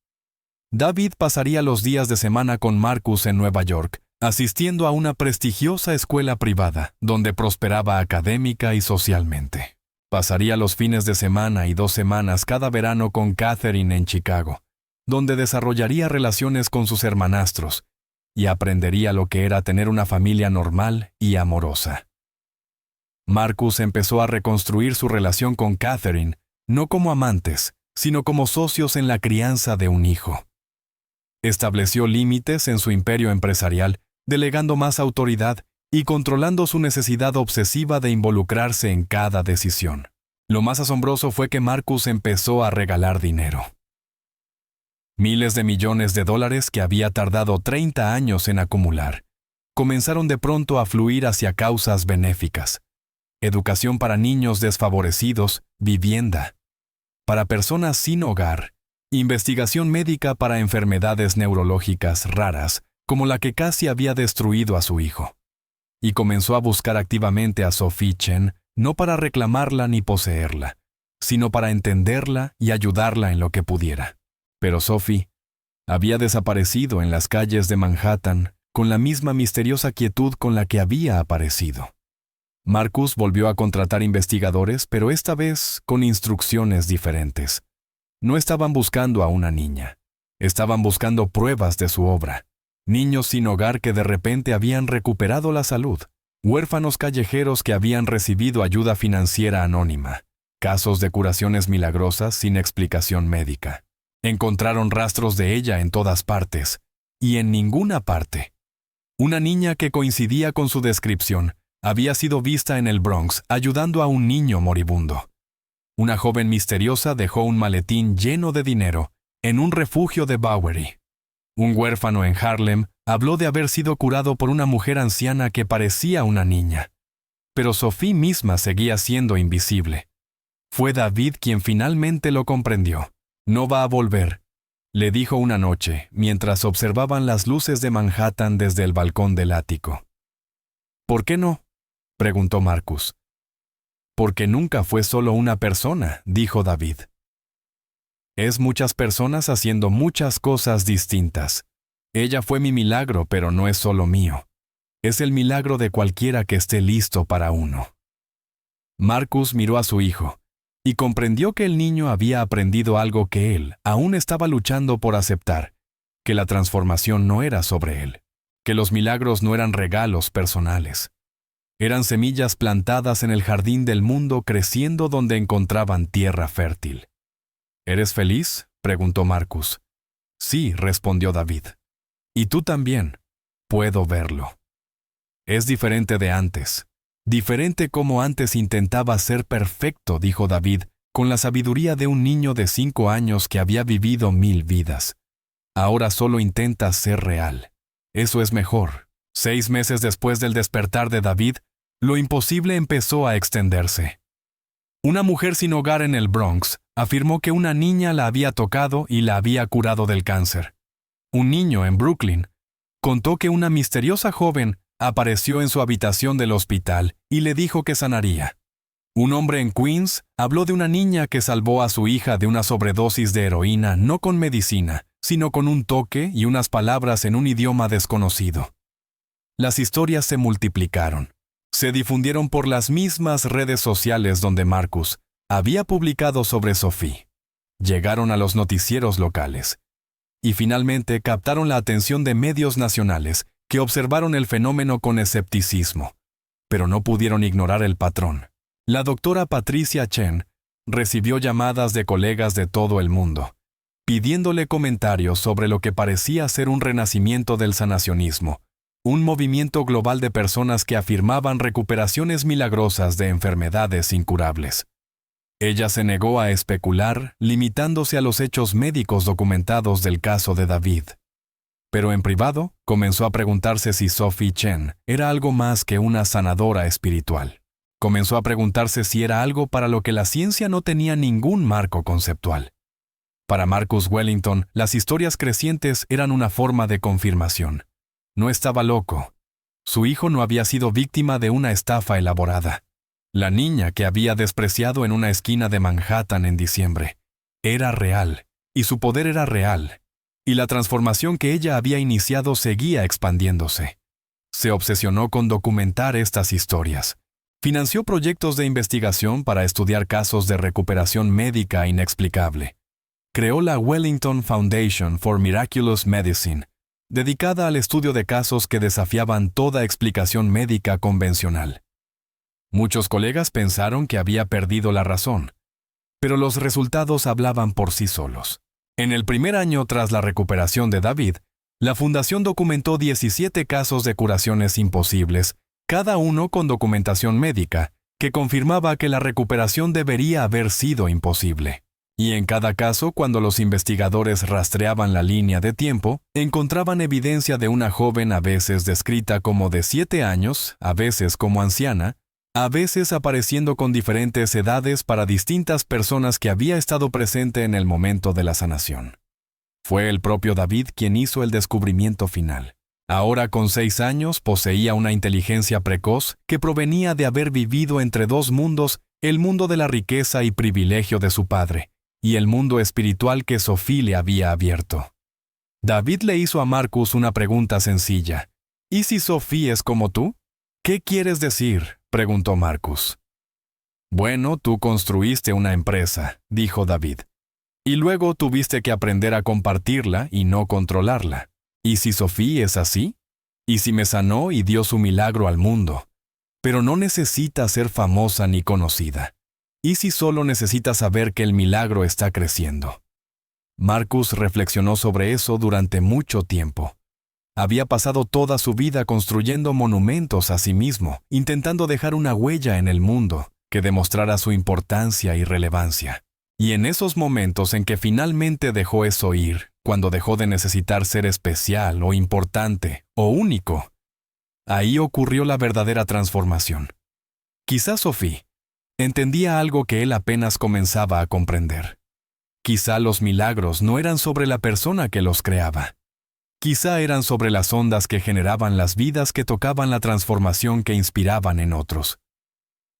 David pasaría los días de semana con Marcus en Nueva York, asistiendo a una prestigiosa escuela privada, donde prosperaba académica y socialmente. Pasaría los fines de semana y 2 semanas cada verano con Catherine en Chicago, donde desarrollaría relaciones con sus hermanastros y aprendería lo que era tener una familia normal y amorosa. Marcus empezó a reconstruir su relación con Catherine, no como amantes, sino como socios en la crianza de un hijo. Estableció límites en su imperio empresarial, delegando más autoridad y controlando su necesidad obsesiva de involucrarse en cada decisión. Lo más asombroso fue que Marcus empezó a regalar dinero. Miles de millones de dólares que había tardado 30 años en acumular, comenzaron de pronto a fluir hacia causas benéficas. Educación para niños desfavorecidos, vivienda para personas sin hogar, investigación médica para enfermedades neurológicas raras, como la que casi había destruido a su hijo. Y comenzó a buscar activamente a Sophie Chen, no para reclamarla ni poseerla, sino para entenderla y ayudarla en lo que pudiera. Pero Sophie había desaparecido en las calles de Manhattan con la misma misteriosa quietud con la que había aparecido. Marcus volvió a contratar investigadores, pero esta vez con instrucciones diferentes. No estaban buscando a una niña. Estaban buscando pruebas de su obra. Niños sin hogar que de repente habían recuperado la salud. Huérfanos callejeros que habían recibido ayuda financiera anónima. Casos de curaciones milagrosas sin explicación médica. Encontraron rastros de ella en todas partes. Y en ninguna parte. Una niña que coincidía con su descripción había sido vista en el Bronx ayudando a un niño moribundo. Una joven misteriosa dejó un maletín lleno de dinero en un refugio de Bowery. Un huérfano en Harlem habló de haber sido curado por una mujer anciana que parecía una niña. Pero Sophie misma seguía siendo invisible. Fue David quien finalmente lo comprendió. «No va a volver», le dijo una noche, mientras observaban las luces de Manhattan desde el balcón del ático. «¿Por qué no?», preguntó Marcus. «Porque nunca fue solo una persona», dijo David. «Es muchas personas haciendo muchas cosas distintas. Ella fue mi milagro, pero no es solo mío. Es el milagro de cualquiera que esté listo para uno». Marcus miró a su hijo y comprendió que el niño había aprendido algo que él aún estaba luchando por aceptar, que la transformación no era sobre él, que los milagros no eran regalos personales. Eran semillas plantadas en el jardín del mundo creciendo donde encontraban tierra fértil. «¿Eres feliz?», preguntó Marcus. «Sí», respondió David. «Y tú también. Puedo verlo. Es diferente de antes. Diferente como antes intentaba ser perfecto», dijo David, con la sabiduría de un niño de 5 años que había vivido 1000 vidas. «Ahora solo intenta ser real. Eso es mejor». 6 meses después del despertar de David, lo imposible empezó a extenderse. Una mujer sin hogar en el Bronx afirmó que una niña la había tocado y la había curado del cáncer. Un niño en Brooklyn contó que una misteriosa joven apareció en su habitación del hospital y le dijo que sanaría. Un hombre en Queens habló de una niña que salvó a su hija de una sobredosis de heroína no con medicina, sino con un toque y unas palabras en un idioma desconocido. Las historias se multiplicaron. Se difundieron por las mismas redes sociales donde Marcus había publicado sobre Sophie. Llegaron a los noticieros locales. y finalmente captaron la atención de medios nacionales que observaron el fenómeno con escepticismo, pero no pudieron ignorar el patrón. La doctora Patricia Chen recibió llamadas de colegas de todo el mundo, pidiéndole comentarios sobre lo que parecía ser un renacimiento del sanacionismo, un movimiento global de personas que afirmaban recuperaciones milagrosas de enfermedades incurables. Ella se negó a especular, limitándose a los hechos médicos documentados del caso de David. Pero en privado, comenzó a preguntarse si Sophie Chen era algo más que una sanadora espiritual. Comenzó a preguntarse si era algo para lo que la ciencia no tenía ningún marco conceptual. Para Marcus Wellington, las historias crecientes eran una forma de confirmación. No estaba loco. Su hijo no había sido víctima de una estafa elaborada. La niña que había despreciado en una esquina de Manhattan en diciembre era real, y su poder era real, y la transformación que ella había iniciado seguía expandiéndose. Se obsesionó con documentar estas historias. Financió proyectos de investigación para estudiar casos de recuperación médica inexplicable. Creó la Wellington Foundation for Miraculous Medicine, dedicada al estudio de casos que desafiaban toda explicación médica convencional. Muchos colegas pensaron que había perdido la razón, pero los resultados hablaban por sí solos. En el primer año tras la recuperación de David, la fundación documentó 17 casos de curaciones imposibles, cada uno con documentación médica, que confirmaba que la recuperación debería haber sido imposible. Y en cada caso, cuando los investigadores rastreaban la línea de tiempo, encontraban evidencia de una joven a veces descrita como de 7 años, a veces como anciana, a veces apareciendo con diferentes edades para distintas personas que había estado presente en el momento de la sanación. Fue el propio David quien hizo el descubrimiento final. Ahora con 6 años poseía una inteligencia precoz que provenía de haber vivido entre dos mundos, el mundo de la riqueza y privilegio de su padre, y el mundo espiritual que Sophie le había abierto. David le hizo a Marcus una pregunta sencilla. ¿Y si Sophie es como tú? ¿Qué quieres decir?, preguntó Marcus. Bueno, tú construiste una empresa, dijo David. Y luego tuviste que aprender a compartirla y no controlarla. ¿Y si Sophie es así? ¿Y si me sanó y dio su milagro al mundo? Pero no necesita ser famosa ni conocida. ¿Y si solo necesita saber que el milagro está creciendo? Marcus reflexionó sobre eso durante mucho tiempo. Había pasado toda su vida construyendo monumentos a sí mismo, intentando dejar una huella en el mundo que demostrara su importancia y relevancia. Y en esos momentos en que finalmente dejó eso ir, cuando dejó de necesitar ser especial o importante o único, ahí ocurrió la verdadera transformación. Quizá Sophie entendía algo que él apenas comenzaba a comprender. Quizá los milagros no eran sobre la persona que los creaba. Quizá eran sobre las ondas que generaban las vidas que tocaban la transformación que inspiraban en otros.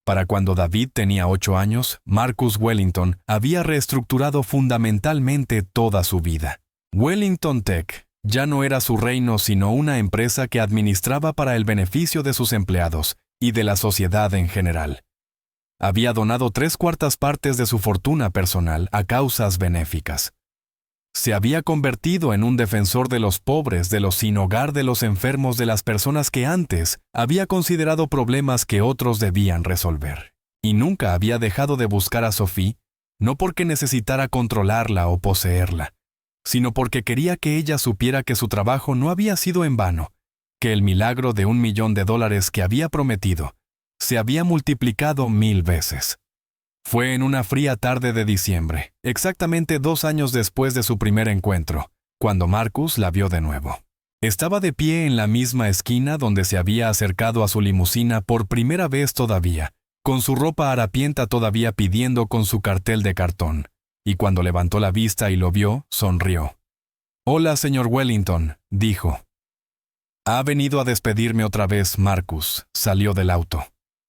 Para cuando David tenía 8 años, Marcus Wellington había reestructurado fundamentalmente toda su vida. Wellington Tech ya no era su reino sino una empresa que administraba para el beneficio de sus empleados y de la sociedad en general. Había donado 3/4 partes de su fortuna personal a causas benéficas. Se había convertido en un defensor de los pobres, de los sin hogar, de los enfermos, de las personas que antes había considerado problemas que otros debían resolver. Y nunca había dejado de buscar a Sophie, no porque necesitara controlarla o poseerla, sino porque quería que ella supiera que su trabajo no había sido en vano, que el milagro de $1 millón que había prometido se había multiplicado 1000 veces. Fue en una fría tarde de diciembre, exactamente 2 años después de su primer encuentro, cuando Marcus la vio de nuevo. Estaba de pie en la misma esquina donde se había acercado a su limusina por primera vez todavía, con su ropa harapienta todavía pidiendo con su cartel de cartón, y cuando levantó la vista y lo vio, sonrió. «Hola, señor Wellington», dijo. «Ha venido a despedirme otra vez, Marcus», salió del auto.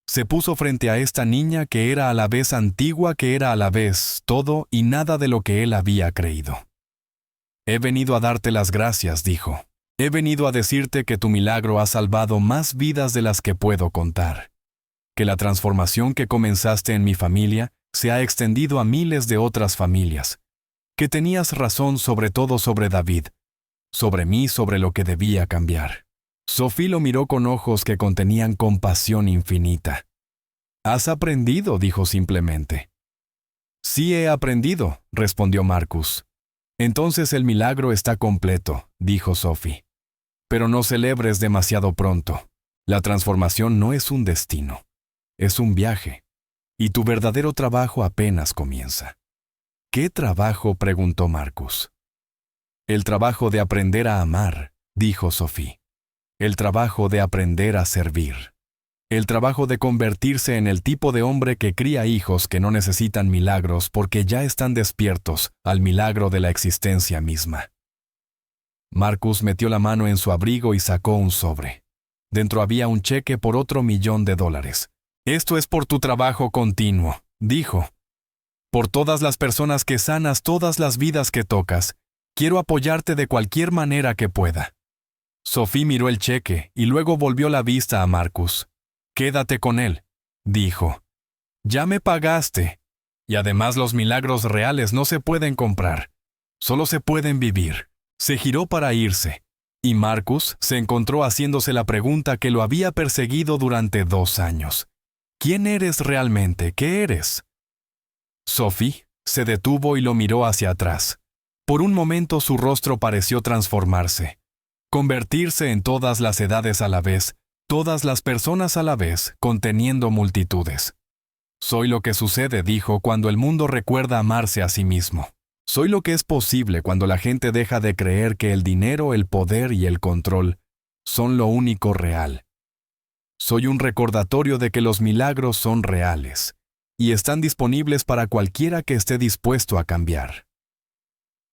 Se puso frente a esta niña que era a la vez antigua, que era a la vez todo y nada de lo que él había creído. «He venido a darte las gracias», dijo. «He venido a decirte que tu milagro ha salvado más vidas de las que puedo contar. Que la transformación que comenzaste en mi familia se ha extendido a miles de otras familias. que tenías razón sobre todo sobre David, sobre mí, sobre lo que debía cambiar. Sophie lo miró con ojos que contenían compasión infinita. «¿Has aprendido?», dijo simplemente. «Sí he aprendido», respondió Marcus. «Entonces el milagro está completo», dijo Sophie. «Pero no celebres demasiado pronto. La transformación no es un destino, es un viaje, y tu verdadero trabajo apenas comienza». «¿Qué trabajo?», preguntó Marcus. «El trabajo de aprender a amar», dijo Sophie. «El trabajo de aprender a servir. El trabajo de convertirse en el tipo de hombre que cría hijos que no necesitan milagros porque ya están despiertos al milagro de la existencia misma». Marcus metió la mano en su abrigo y sacó un sobre. Dentro había un cheque por otro $1.000.000. «Esto es por tu trabajo continuo», dijo. «Por todas las personas que sanas, todas las vidas que tocas. Quiero apoyarte de cualquier manera que pueda». Sophie miró el cheque y luego volvió la vista a Marcus. «Quédate con él», dijo. «Ya me pagaste. Y además los milagros reales no se pueden comprar. Solo se pueden vivir». Se giró para irse, y Marcus se encontró haciéndose la pregunta que lo había perseguido durante 2 años. ¿Quién eres realmente? ¿Qué eres? Sophie se detuvo y lo miró hacia atrás. Por un momento su rostro pareció transformarse, convertirse en todas las edades a la vez, todas las personas a la vez, conteniendo multitudes. «Soy lo que sucede», dijo, «cuando el mundo recuerda amarse a sí mismo. Soy lo que es posible cuando la gente deja de creer que el dinero, el poder y el control son lo único real. Soy un recordatorio de que los milagros son reales y están disponibles para cualquiera que esté dispuesto a cambiar».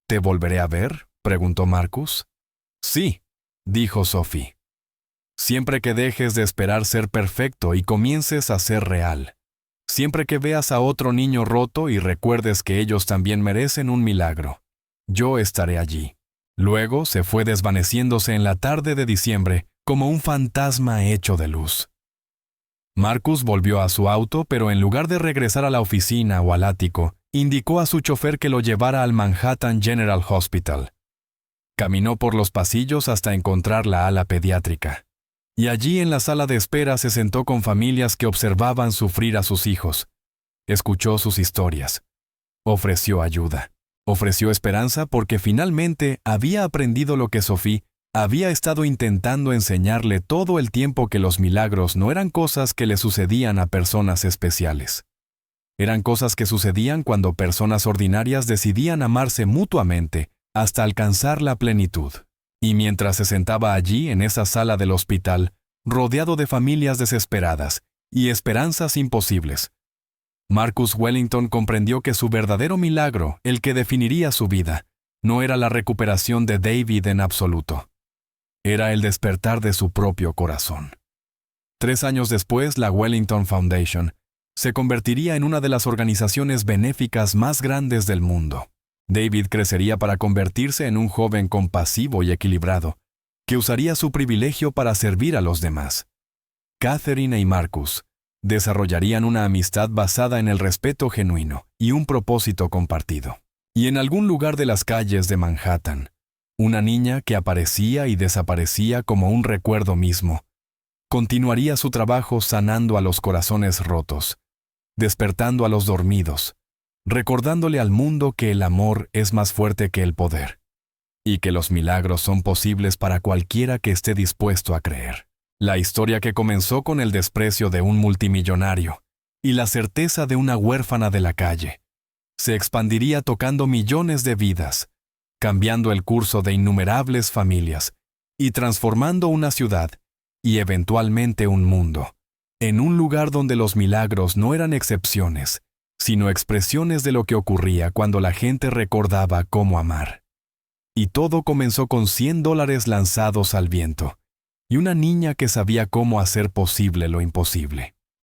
«¿Te volveré a ver?», preguntó Marcus. «Sí», dijo Sophie. «Siempre que dejes de esperar ser perfecto y comiences a ser real. Siempre que veas a otro niño roto y recuerdes que ellos también merecen un milagro. Yo estaré allí». Luego se fue desvaneciéndose en la tarde de diciembre como un fantasma hecho de luz. Marcus volvió a su auto, pero en lugar de regresar a la oficina o al ático, indicó a su chofer que lo llevara al Manhattan General Hospital. Caminó por los pasillos hasta encontrar la ala pediátrica. Y allí en la sala de espera se sentó con familias que observaban sufrir a sus hijos. Escuchó sus historias. Ofreció ayuda. Ofreció esperanza porque finalmente había aprendido lo que Sophie había estado intentando enseñarle todo el tiempo, que los milagros no eran cosas que le sucedían a personas especiales. Eran cosas que sucedían cuando personas ordinarias decidían amarse mutuamente hasta alcanzar la plenitud. Y mientras se sentaba allí en esa sala del hospital, rodeado de familias desesperadas y esperanzas imposibles, Marcus Wellington comprendió que su verdadero milagro, el que definiría su vida, no era la recuperación de David en absoluto. Era el despertar de su propio corazón. 3 años después, la Wellington Foundation se convertiría en una de las organizaciones benéficas más grandes del mundo. David crecería para convertirse en un joven compasivo y equilibrado, que usaría su privilegio para servir a los demás. Catherine y Marcus desarrollarían una amistad basada en el respeto genuino y un propósito compartido. Y en algún lugar de las calles de Manhattan, una niña que aparecía y desaparecía como un recuerdo mismo, continuaría su trabajo sanando a los corazones rotos, despertando a los dormidos, recordándole al mundo que el amor es más fuerte que el poder, y que los milagros son posibles para cualquiera que esté dispuesto a creer. La historia, que comenzó con el desprecio de un multimillonario y la certeza de una huérfana de la calle, se expandiría tocando millones de vidas, cambiando el curso de innumerables familias y transformando una ciudad y eventualmente un mundo, en un lugar donde los milagros no eran excepciones, sino expresiones de lo que ocurría cuando la gente recordaba cómo amar. Y todo comenzó con $100 lanzados al viento y una niña que sabía cómo hacer posible lo imposible.